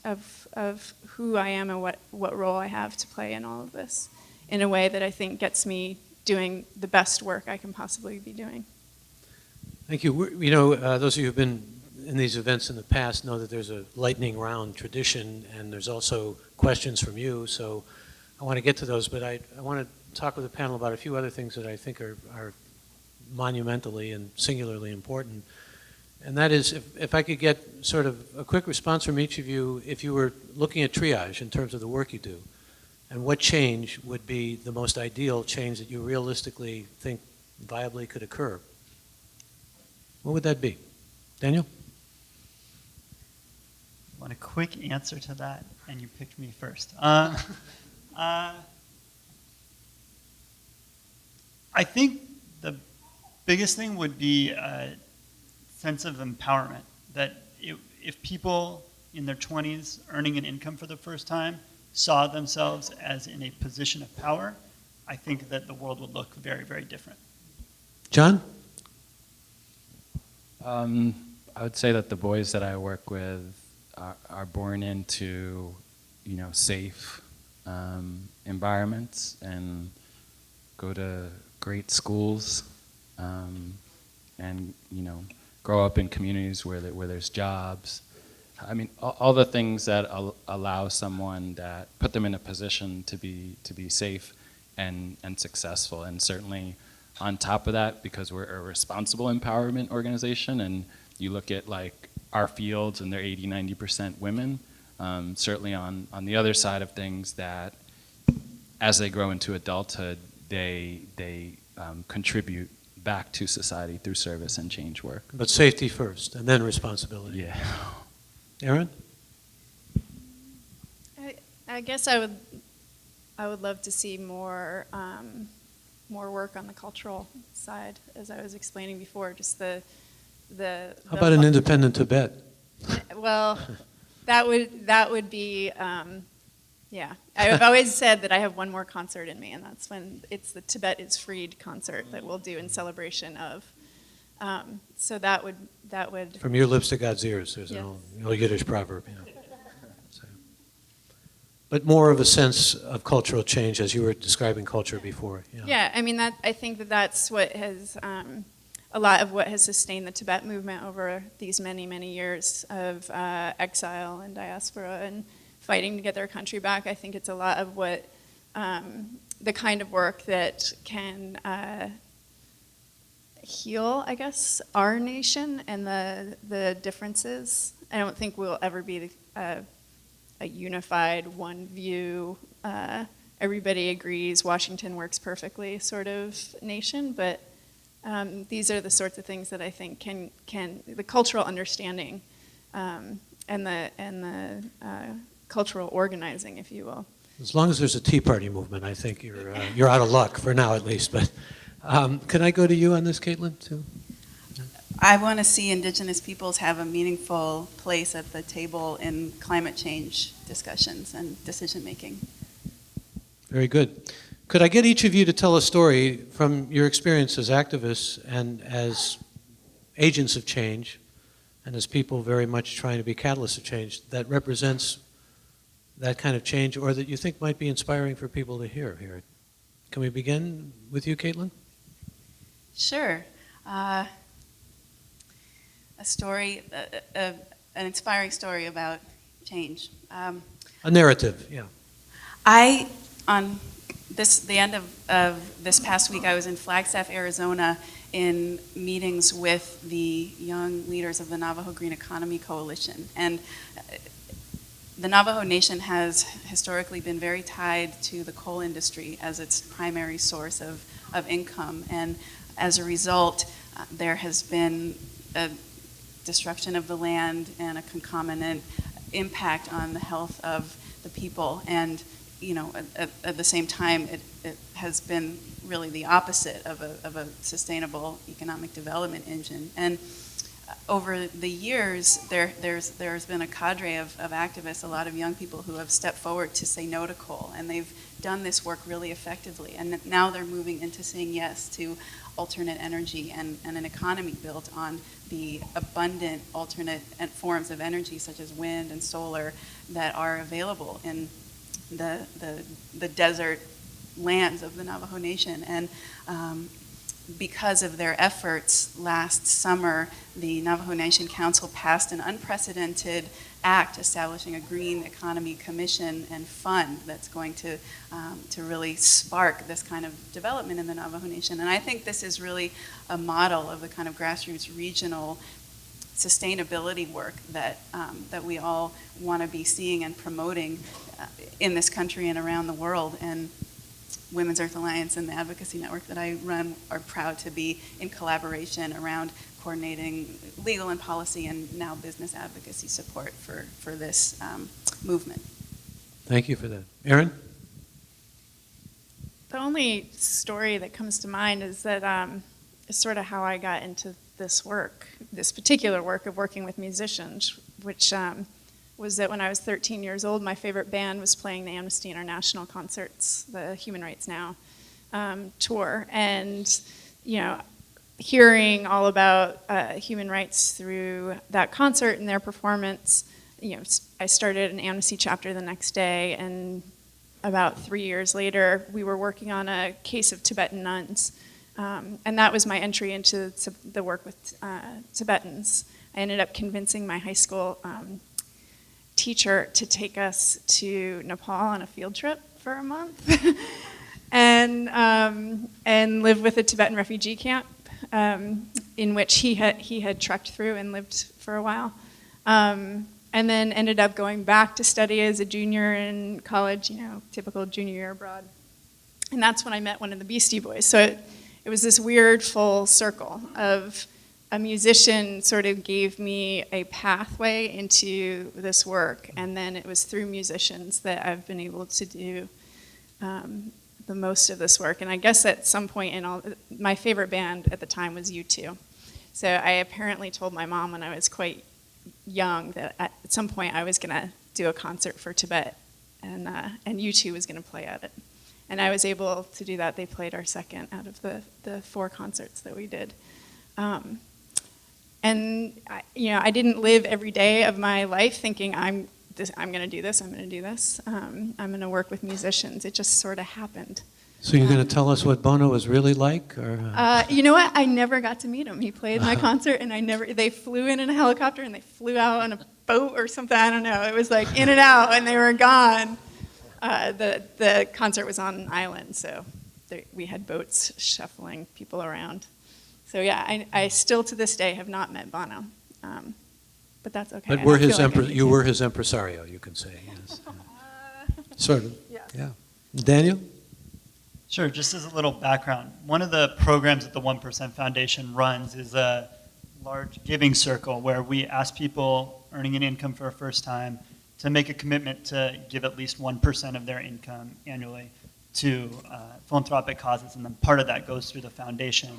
E: of who I am and what role I have to play in all of this in a way that I think gets me doing the best work I can possibly be doing.
A: Thank you. Those of you who've been in these events in the past know that there's a lightning round tradition, and there's also questions from you, so I want to get to those, but I want to talk with the panel about a few other things that I think are monumentally and singularly important. And that is, if I could get sort of a quick response from each of you, if you were looking at triage in terms of the work you do, and what change would be the most ideal change that you realistically think viably could occur. What would that be? Daniel?
D: I want a quick answer to that, and you picked me first. I think the biggest thing would be a sense of empowerment, that if people in their 20s earning an income for the first time saw themselves as in a position of power, I think that the world would look very, very different.
A: John?
C: I would say that the boys that I work with are born into, safe environments and go to great schools, and grow up in communities where there's jobs. I mean, all the things that allow someone, that put them in a position to be safe and successful. And certainly on top of that, because we're a responsible empowerment organization, and you look at like our fields and they're 80-90% women, certainly on the other side of things, that as they grow into adulthood, they contribute back to society through service and change work.
A: But safety first, and then responsibility.
C: Yeah.
A: Aaron?
E: I guess I would love to see more work on the cultural side, as I was explaining before. Just the
A: How about an independent Tibet?
E: Well, that would be. Yeah, I've always said that I have one more concert in me, and that's when it's the Tibet is Freed concert that we'll do in celebration of. So that would.
A: From your lips to God's ears, there's
E: Yes.
A: an old Yiddish proverb. So. But more of a sense of cultural change, as you were describing culture before.
E: Yeah, I mean I think that's what has a lot of what has sustained the Tibet movement over these many, many years of exile and diaspora and fighting to get their country back. I think it's a lot of what the kind of work that can heal, I guess, our nation and the differences. I don't think we'll ever be a unified, one view, everybody agrees, Washington works perfectly sort of nation, but these are the sorts of things that I think can the cultural understanding and the cultural organizing, if you will.
A: As long as there's a Tea Party movement, I think you're out of luck, for now at least. But can I go to you on this, Caitlyn, too?
B: I want to see Indigenous peoples have a meaningful place at the table in climate change discussions and decision making.
A: Very good. Could I get each of you to tell a story from your experience as activists and as agents of change and as people very much trying to be catalysts of change that represents that kind of change or that you think might be inspiring for people to hear here? Can we begin with you, Caitlyn?
B: Sure. A story, an inspiring story about change.
A: A narrative, yeah.
B: On the end of this past week, I was in Flagstaff, Arizona, in meetings with the young leaders of the Navajo Green Economy Coalition. And the Navajo Nation has historically been very tied to the coal industry as its primary source of income. And as a result, there has been a destruction of the land and a concomitant impact on the health of the people. And at the same time, it has been really the opposite of a sustainable economic development engine. And over the years, there's been a cadre of activists, a lot of young people who have stepped forward to say no to coal, and they've done this work really effectively. And now they're moving into saying yes to alternate energy and an economy built on the abundant alternate forms of energy, such as wind and solar, that are available in the desert lands of the Navajo Nation. And because of their efforts, last summer, the Navajo Nation Council passed an unprecedented act establishing a Green Economy Commission and fund that's going to really spark this kind of development in the Navajo Nation. And I think this is really a model of the kind of grassroots regional sustainability work that we all want to be seeing and promoting in this country and around the world. And Women's Earth Alliance and the advocacy network that I run are proud to be in collaboration around coordinating legal and policy and now business advocacy support for this movement.
A: Thank you for that. Erin?
E: The only story that comes to mind is that is sort of how I got into this work, this particular work of working with musicians, which was that when I was 13 years old, my favorite band was playing the Amnesty International concerts, the Human Rights Now tour. And, hearing all about human rights through that concert and their performance, I started an Amnesty chapter the next day, and about 3 years later, we were working on a case of Tibetan nuns. And that was my entry into the work with Tibetans. I ended up convincing my high school teacher to take us to Nepal on a field trip for a month and live with a Tibetan refugee camp in which he had trekked through and lived for a while. And then ended up going back to study as a junior in college, typical junior year abroad. And that's when I met one of the Beastie Boys. So it was this weird full circle of a musician sort of gave me a pathway into this work, and then it was through musicians that I've been able to do the most of this work. And I guess at some point my favorite band at the time was U2. So I apparently told my mom when I was quite young that at some point I was going to do a concert for Tibet, and U2 was going to play at it. And I was able to do that. They played our second out of the 4 concerts that we did. And I didn't live every day of my life thinking I'm going to do this, I'm going to do this. I'm going to work with musicians. It just sort of happened.
A: So you're going to tell us what Bono was really like? Or,
E: You know what? I never got to meet him. He played my concert, and they flew in a helicopter, and they flew out on a boat or something. I don't know. It was like in and out, and they were gone. The concert was on an island, so we had boats shuffling people around. So yeah, I still to this day have not met Bono, but that's okay.
A: but
E: I
A: we're
E: don't
A: his
E: feel like I need
A: you
E: to.
A: were his impresario, you can say. Yes. Sort of.
E: Yes.
A: Yeah. Daniel?
D: Sure, just as a little background, one of the programs that the 1% Foundation runs is a large giving circle where we ask people earning an income for a first time to make a commitment to give at least 1% of their income annually to philanthropic causes, and then part of that goes through the foundation.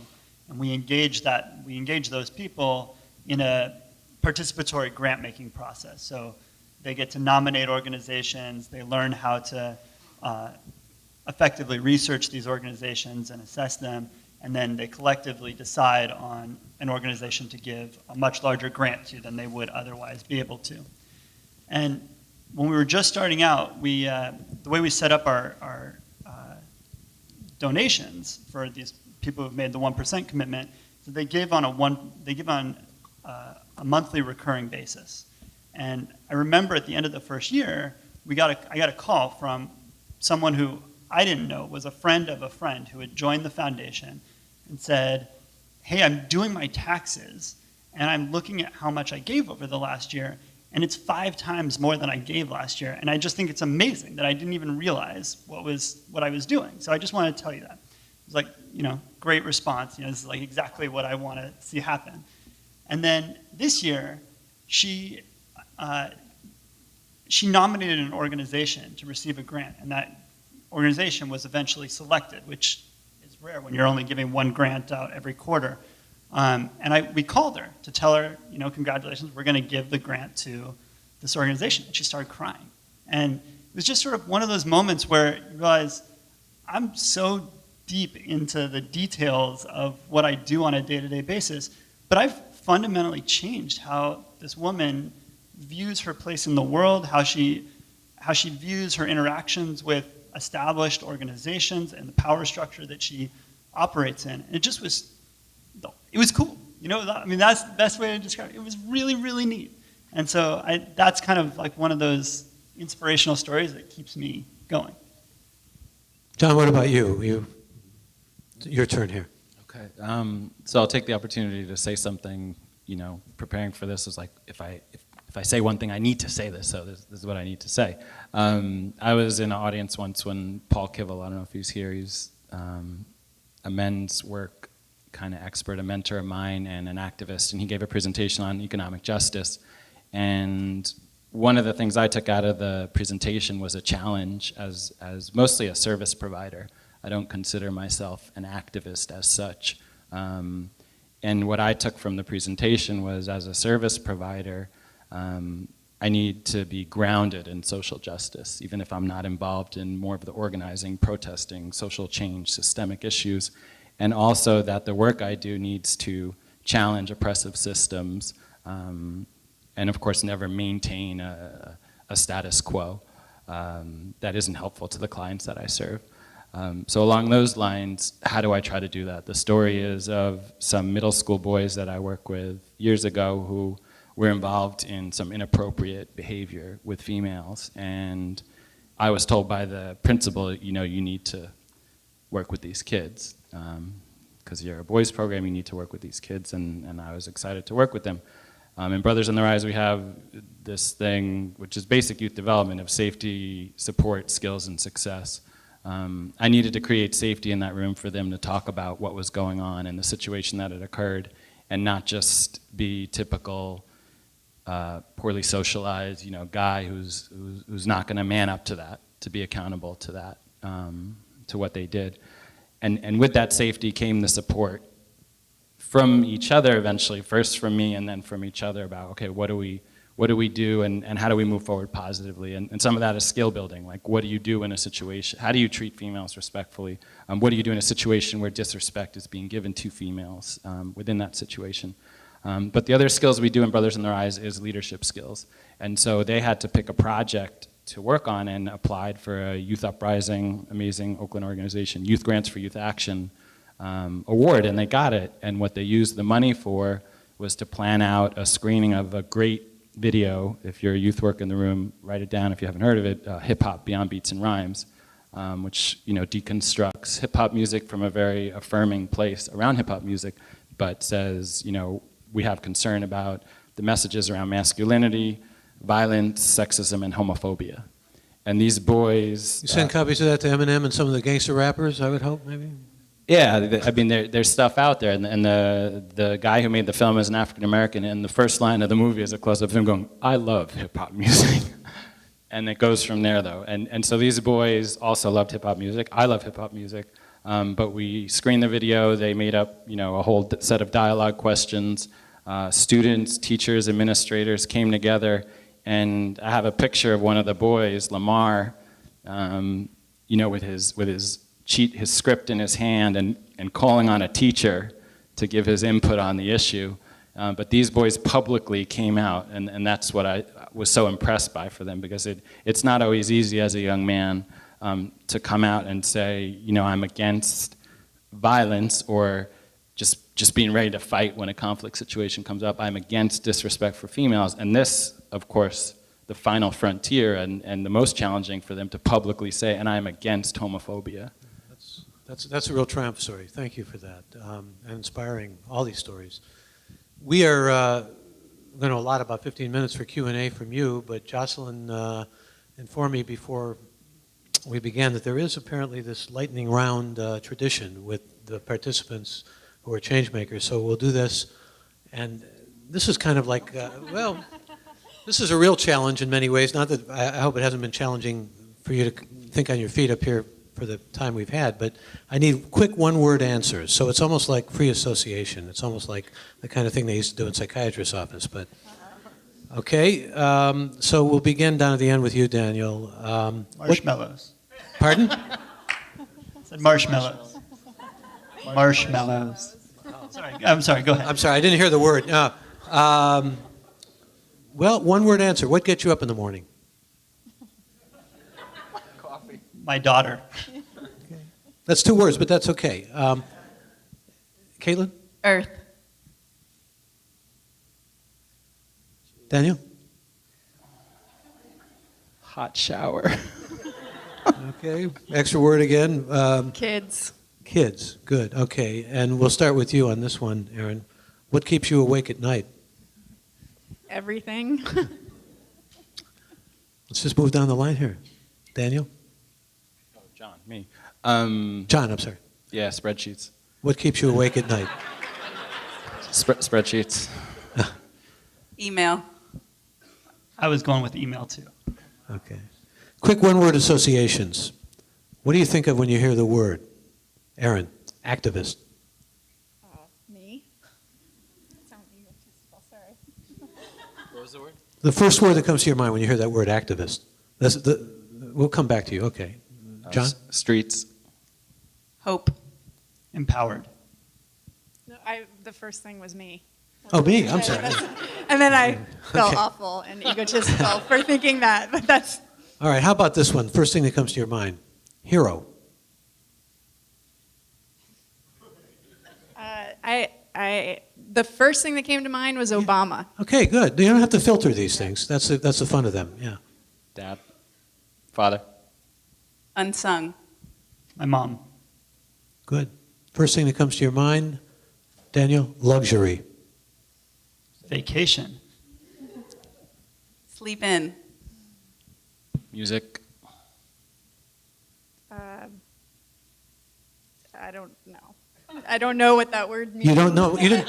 D: And we engage those people in a participatory grant-making process. So they get to nominate organizations, they learn how to effectively research these organizations and assess them, and then they collectively decide on an organization to give a much larger grant to than they would otherwise be able to. And when we were just starting out, the way we set up our donations for these people who've made the 1% commitment, so they give on a monthly recurring basis. And I remember at the end of the first year, I got a call from someone who I didn't know was a friend of a friend who had joined the foundation and said, hey, I'm doing my taxes and I'm looking at how much I gave over the last year, and it's 5 times more than I gave last year, and I just think it's amazing that I didn't even realize what I was doing. So I just wanted to tell you that. It was like, great response. This is like exactly what I want to see happen. And then this year, she nominated an organization to receive a grant, and that organization was eventually selected, which is rare when you're only giving one grant out every quarter. And we called her to tell her, congratulations, we're going to give the grant to this organization. And she started crying. And it was just sort of one of those moments where you realize I'm so deep into the details of what I do on a day-to-day basis, but I've fundamentally changed how this woman views her place in the world, how she views her interactions with established organizations and the power structure that she operates in. And it just was, it was cool. That's the best way to describe it. It was really, really neat. And so that's kind of like one of those inspirational stories that keeps me going.
A: John, what about you? Your turn here.
C: Okay. So I'll take the opportunity to say something. Preparing for this was like, if I say one thing, I need to say this. So this is what I need to say. I was in an audience once when Paul Kivel, I don't know if he's here, he's a men's work kind of expert, a mentor of mine and an activist, and he gave a presentation on economic justice. And one of the things I took out of the presentation was a challenge as mostly a service provider. I don't consider myself an activist as such. And what I took from the presentation was, as a service provider, I need to be grounded in social justice, even if I'm not involved in more of the organizing, protesting, social change, systemic issues. And also that the work I do needs to challenge oppressive systems, and of course never maintain a status quo that isn't helpful to the clients that I serve. So along those lines, how do I try to do that? The story is of some middle school boys that I work with years ago who were involved in some inappropriate behavior with females, and I was told by the principal, you need to work with these kids. Because you're a boys program, you need to work with these kids, and I was excited to work with them. In Brothers in the Rise, we have this thing, which is basic youth development of safety, support, skills, and success. I needed to create safety in that room for them to talk about what was going on and the situation that had occurred, and not just be typical poorly socialized, guy who's not going to man up to that, to be accountable to that, to what they did. And with that safety came the support from each other eventually, first from me and then from each other about, okay, what do we do and how do we move forward positively? And some of that is skill building, like what do you do in a situation, how do you treat females respectfully? What do you do in a situation where disrespect is being given to females within that situation? But the other skills we do in Brothers in Their Eyes is leadership skills. And so they had to pick a project to work on and applied for a Youth Uprising, amazing Oakland organization, Youth Grants for Youth Action award, and they got it. And what they used the money for was to plan out a screening of a great video. If you're a youth worker in the room, write it down if you haven't heard of it, Hip Hop Beyond Beats and Rhymes, which deconstructs hip hop music from a very affirming place around hip hop music, but says, we have concern about the messages around masculinity, violence, sexism, and homophobia. And these boys...
A: You send copies of that to Eminem and some of the gangster rappers, I would hope, maybe?
C: Yeah, there's stuff out there, and the guy who made the film is an African American, and the first line of the movie is a close-up of him going, "I love hip-hop music." And it goes from there, though. And so these boys also loved hip-hop music. I love hip-hop music. But we screened the video. They made up, a whole set of dialogue questions. Students, teachers, administrators came together, and I have a picture of one of the boys, Lamar, with his script in his hand and calling on a teacher to give his input on the issue. But these boys publicly came out, and that's what I was so impressed by for them, because it's not always easy as a young man to come out and say, I'm against violence, or just being ready to fight when a conflict situation comes up. I'm against disrespect for females. And this, of course, the final frontier and the most challenging for them to publicly say, and I'm against homophobia.
A: That's a real triumph story. Thank you for that, and inspiring all these stories. We are going to allot about 15 minutes for Q&A from you, but Jocelyn informed me before we began that there is apparently this lightning round tradition with the participants who are change makers. So we'll do this, and this is kind of like, this is a real challenge in many ways. Not that I hope it hasn't been challenging for you to think on your feet up here for the time we've had, but I need quick one-word answers. So it's almost like free association. It's almost like the kind of thing they used to do in psychiatrist's office. But okay, so we'll begin down at the end with you, Daniel.
D: Marshmallows.
A: Pardon?
D: I said marshmallows. Marshmallows. Sorry, I'm sorry, go ahead.
A: I'm sorry, I didn't hear the word. Well, one-word answer. What gets you up in the morning?
D: My daughter.
A: Okay. That's 2 words, but that's okay. Caitlyn?
B: Earth.
A: Daniel?
C: Hot shower.
A: Okay. Extra word again.
E: Kids.
A: Kids. Good. Okay. And we'll start with you on this one, Erin. What keeps you awake at night?
E: Everything.
A: Let's just move down the line here. Daniel?
C: Oh, John, me.
A: John, I'm sorry.
C: Yeah, spreadsheets.
A: What keeps you awake at night?
C: Spreadsheets.
B: Email.
D: I was going with email too.
A: Okay. Quick one-word associations. What do you think of when you hear the word? Erin, activist.
E: Me? Sound egotistical, sorry.
C: What was the word?
A: The first word that comes to your mind when you hear that word, activist. We'll come back to you. Okay. John?
C: Streets.
B: Hope.
D: Empowered.
E: No, the first thing was me.
A: Oh, me? I'm sorry.
E: And then I felt
A: Okay.
E: awful and egotistical for thinking that, but that's...
A: All right. How about this one? First thing that comes to your mind. Hero.
E: The first thing that came to mind was Obama.
A: Okay, good. You don't have to filter these things. That's the fun of them. Yeah.
C: Dad. Father.
B: Unsung.
D: My mom.
A: Good. First thing that comes to your mind, Daniel, luxury.
D: Vacation.
B: Sleep in.
C: Music.
E: I don't know. I don't know what that word means.
A: You don't know. You didn't.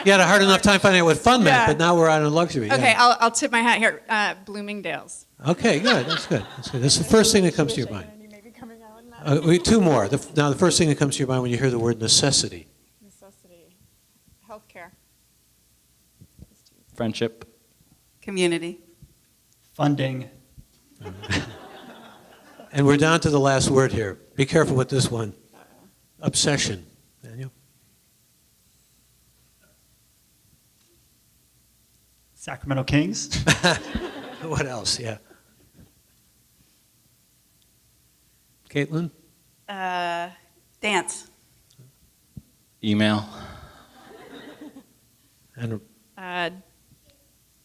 A: You had a hard enough time finding out what fun meant,
E: Yeah.
A: but now we're on a luxury.
E: Okay,
A: Yeah.
E: I'll tip my hat here. Bloomingdale's.
A: Okay, good. That's good. That's good. That's the first thing that comes to your mind.
E: You may be coming out in that.
A: Two more. Now, the first thing that comes to your mind when you hear the word necessity.
E: Necessity. Healthcare.
C: Friendship.
B: Community.
D: Funding.
A: And we're down to the last word here. Be careful with this one. Obsession. Daniel?
D: Sacramento Kings.
A: What else? Yeah. Caitlyn?
B: Dance.
C: Email.
A: And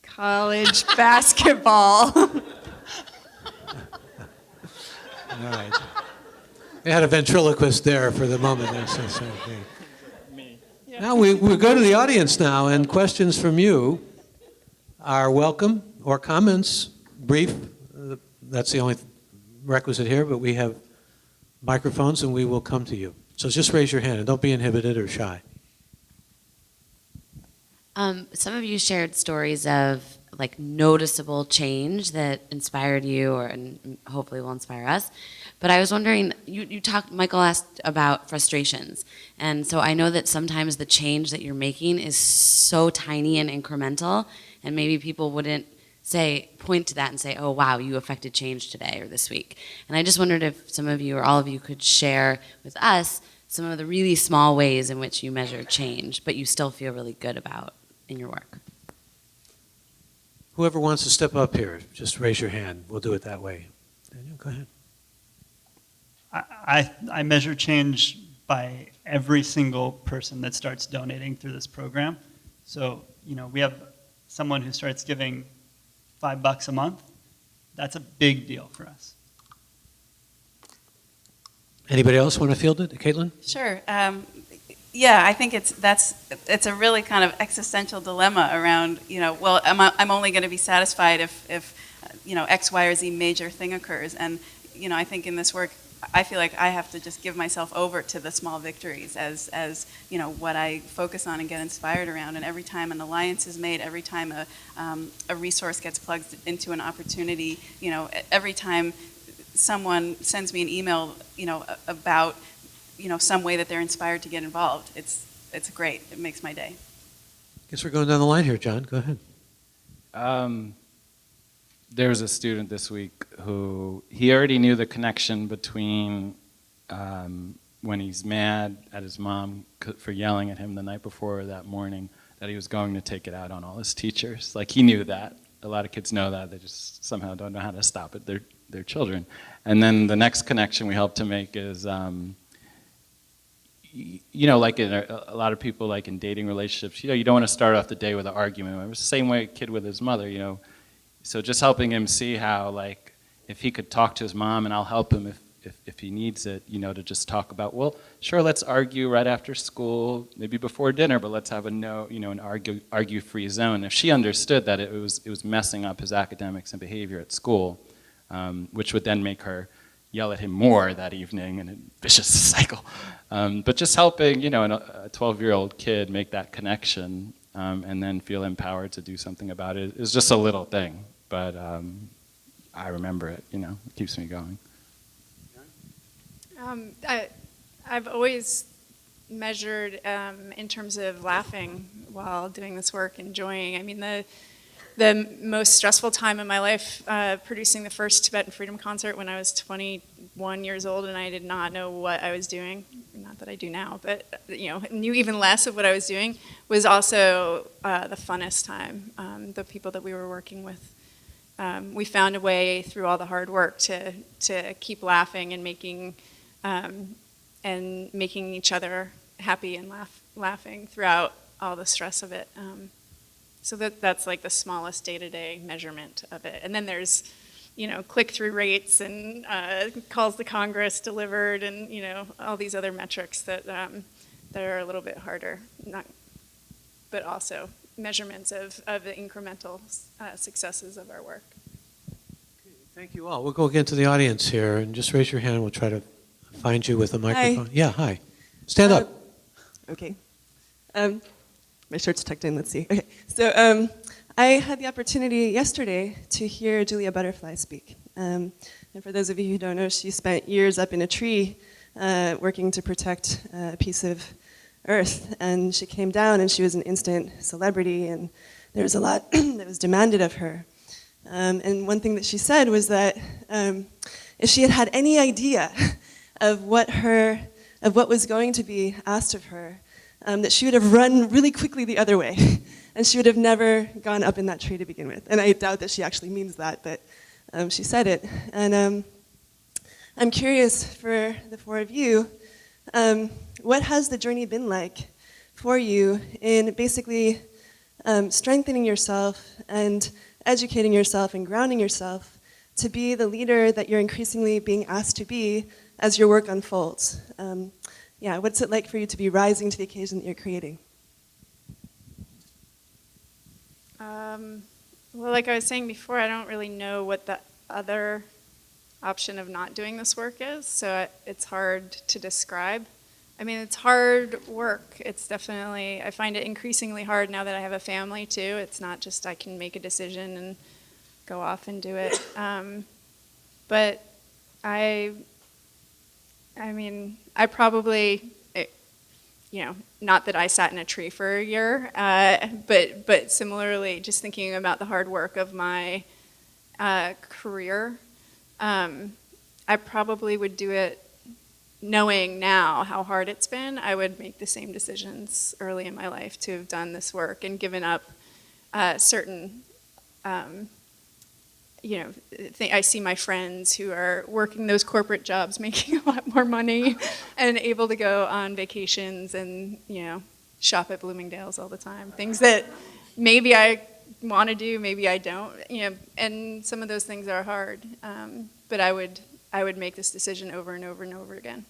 E: College basketball.
A: all right. We had a ventriloquist there for the moment. Now we go to the audience now, and questions from you are welcome, or comments, brief. That's the only requisite here, but we have microphones and we will come to you. So just raise your hand and don't be inhibited or shy.
F: Some of you shared stories of like noticeable change that inspired you, and hopefully will inspire us. But I was wondering, you talked, Michael asked about frustrations. And so I know that sometimes the change that you're making is so tiny and incremental, and maybe people wouldn't point to that and say, oh, wow, you affected change today or this week. And I just wondered if some of you or all of you could share with us some of the really small ways in which you measure change, but you still feel really good about in your work.
A: Whoever wants to step up here, just raise your hand. We'll do it that way. Daniel, go ahead.
D: I measure change by every single person that starts donating through this program. So, we have someone who starts giving $5 a month. That's a big deal for us.
A: Anybody else want to field it? Caitlyn?
B: Sure. Yeah, I think it's a really kind of existential dilemma around, well, I'm only going to be satisfied if X, Y, or Z major thing occurs. And, I think in this work, I feel like I have to just give myself over to the small victories as what I focus on and get inspired around. And every time an alliance is made, every time a resource gets plugged into an opportunity, every time someone sends me an email, about some way that they're inspired to get involved, it's great. It makes my day.
A: Guess we're going down the line here, John. Go ahead.
C: There was a student this week who, he already knew the connection between when he's mad at his mom for yelling at him the night before or that morning, that he was going to take it out on all his teachers. Like, he knew that. A lot of kids know that. They just somehow don't know how to stop it. They're children. And then the next connection we help to make is, like in a lot of people, like in dating relationships, you don't want to start off the day with an argument. It was the same way a kid with his mother, So just helping him see how, like, if he could talk to his mom, and I'll help him if he needs it, to just talk about, well, sure, let's argue right after school, maybe before dinner, but let's have an argue-free zone. If she understood that it was messing up his academics and behavior at school, which would then make her yell at him more that evening, and a vicious cycle. But just helping, a 12-year-old kid make that connection, and then feel empowered to do something about it is just a little thing. But I remember it, it keeps me going.
E: I've always measured in terms of laughing while doing this work, enjoying. I mean, the most stressful time in my life, producing the first Tibetan Freedom Concert when I was 21 years old, and I did not know what I was doing. Not that I do now, but knew even less of what I was doing, was also the funnest time. The people that we were working with, we found a way through all the hard work to keep laughing and making each other happy and laughing throughout all the stress of it. So that's like the smallest day-to-day measurement of it. And then there's, click-through rates and calls to Congress delivered, and all these other metrics that are a little bit harder, but also measurements of the incremental successes of our work.
A: Thank you all. We'll go again to the audience here, and just raise your hand, and we'll try to find you with a microphone.
G: Hi.
A: Yeah, hi. Stand up.
G: Okay. My shirt's tucked in, let's see. Okay, so I had the opportunity yesterday to hear Julia Butterfly speak. And for those of you who don't know, she spent years up in a tree working to protect a piece of earth. And she came down and she was an instant celebrity, and there was a lot that was demanded of her. And one thing that she said was that if she had had any idea of what was going to be asked of her, that she would have run really quickly the other way, and she would have never gone up in that tree to begin with. And I doubt that she actually means that, but she said it. And I'm curious for the four of you, what has the journey been like for you in basically strengthening yourself and educating yourself and grounding yourself to be the leader that you're increasingly being asked to be as your work unfolds? Yeah, what's it like for you to be rising to the occasion that you're creating?
E: Well, like I was saying before, I don't really know what the other option of not doing this work is, so it's hard to describe. I mean, it's hard work. It's definitely, I find it increasingly hard now that I have a family too. It's not just I can make a decision and go off and do it. But I mean, I probably, you know, not that I sat in a tree for a year, but similarly, just thinking about the hard work of my career, I probably would do it knowing now how hard it's been. I would make the same decisions early in my life to have done this work and given up certain, you know, I see my friends who are working those corporate jobs, making a lot more money, and able to go on vacations and, you know, shop at Bloomingdale's all the time. Things that maybe I want to do, maybe I don't, you know, and some of those things are hard. But I would make this decision over and over and over again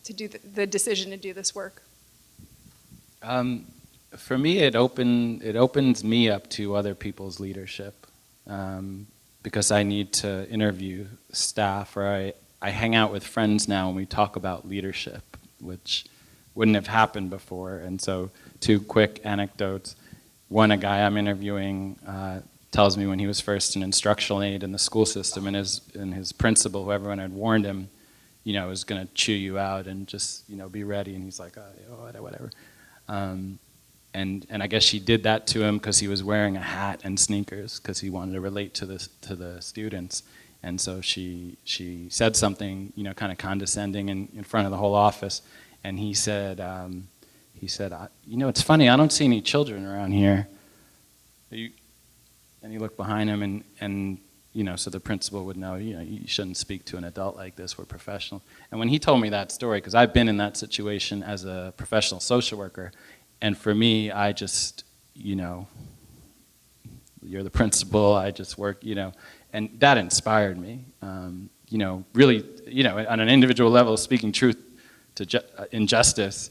E: to do the decision to do this work.
C: For me, it opens me up to other people's leadership. Because I need to interview staff, or I hang out with friends now and we talk about leadership, which wouldn't have happened before. And so, two quick anecdotes. One, a guy I'm interviewing tells me when he was first an instructional aide in the school system, and his principal, who everyone had warned him, you know, was going to chew you out and just, you know, be ready. And he's like, oh, whatever. And I guess she did that to him because he was wearing a hat and sneakers because he wanted to relate to the students. And so she said something, you know, kind of condescending in front of the whole office. And he said, you know, it's funny, I don't see any children around here. And he looked behind him and you know, so the principal would know, you know, you shouldn't speak to an adult like this, we're professional. And when he told me that story, because I've been in that situation as a professional social worker, and for me, I just, you know, you're the principal, I just work, you know, and that inspired me. You know, really, you know, on an individual level, speaking truth to injustice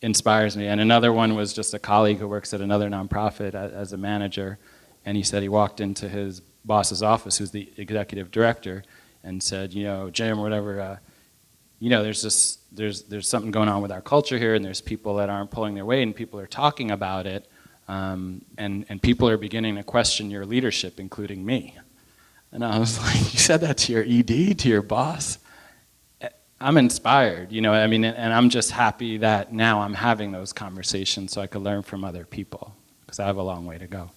C: inspires me. And another one was just a colleague who works at another nonprofit as a manager, and he said he walked into his boss's office, who's the executive director, and said, you know, Jim, whatever, you know, there's something going on with our culture here, and there's people that aren't pulling their weight, and people are talking about it, and people are beginning to question your leadership, including me. And I was like, you said that to your ED, to your boss? I'm inspired, you know, I mean, and I'm just happy that now I'm having those conversations so I could learn from other people, because I have a long way to go.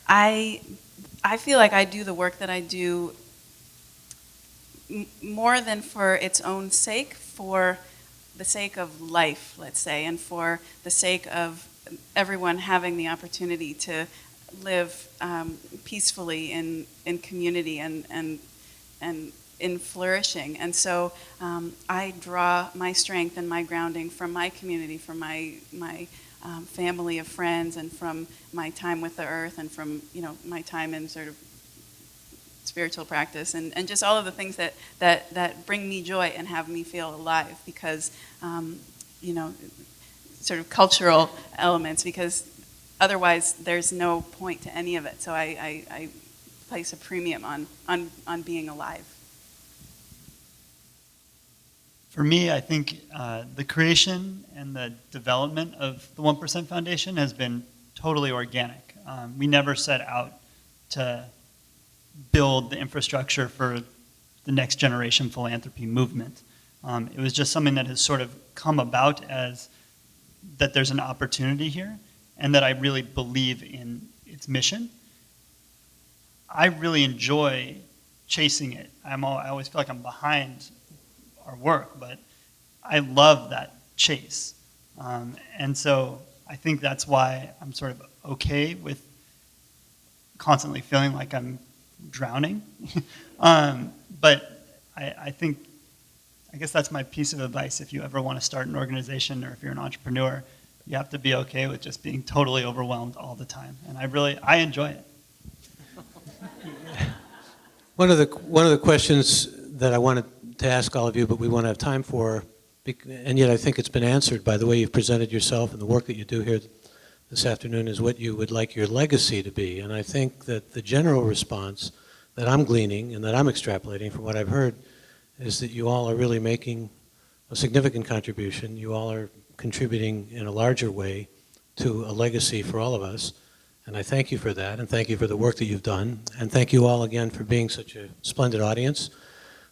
B: I feel like I do the work that I do more than for its own sake, for the sake of life, let's say, and for the sake of everyone having the opportunity to live peacefully in community and in flourishing. And so I draw my strength and my grounding from my community, from my family of friends, and from my time with the earth, and from, you know, my time in sort of spiritual practice, and just all of the things that bring me joy and have me feel alive, because, you know, sort of cultural elements, because otherwise there's no point to any of it. So I place a premium on being alive.
D: For me, I think the creation and the development of the 1% Foundation has been totally organic. We never set out to build the infrastructure for the next generation philanthropy movement. It was just something that has sort of come about as that there's an opportunity here, and that I really believe in its mission. I really enjoy chasing it. I always feel like I'm behind our work, but I love that chase. And so I think that's why I'm sort of okay with constantly feeling like I'm drowning. But I think, I guess that's my piece of advice. If you ever want to start an organization or if you're an entrepreneur, you have to be okay with just being totally overwhelmed all the time. And I enjoy it.
A: One of the questions that I wanted to ask all of you, but we won't have time for, and yet I think it's been answered by the way you've presented yourself and the work that you do here this afternoon, is what you would like your legacy to be. And I think that the general response that I'm gleaning and that I'm extrapolating from what I've heard is that you all are really making a significant contribution. You all are contributing in a larger way to a legacy for all of us. And I thank you for that, and thank you for the work that you've done. And thank you all again for being such a splendid audience.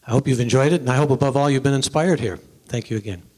A: I hope you've enjoyed it, and I hope above all you've been inspired here. Thank you again.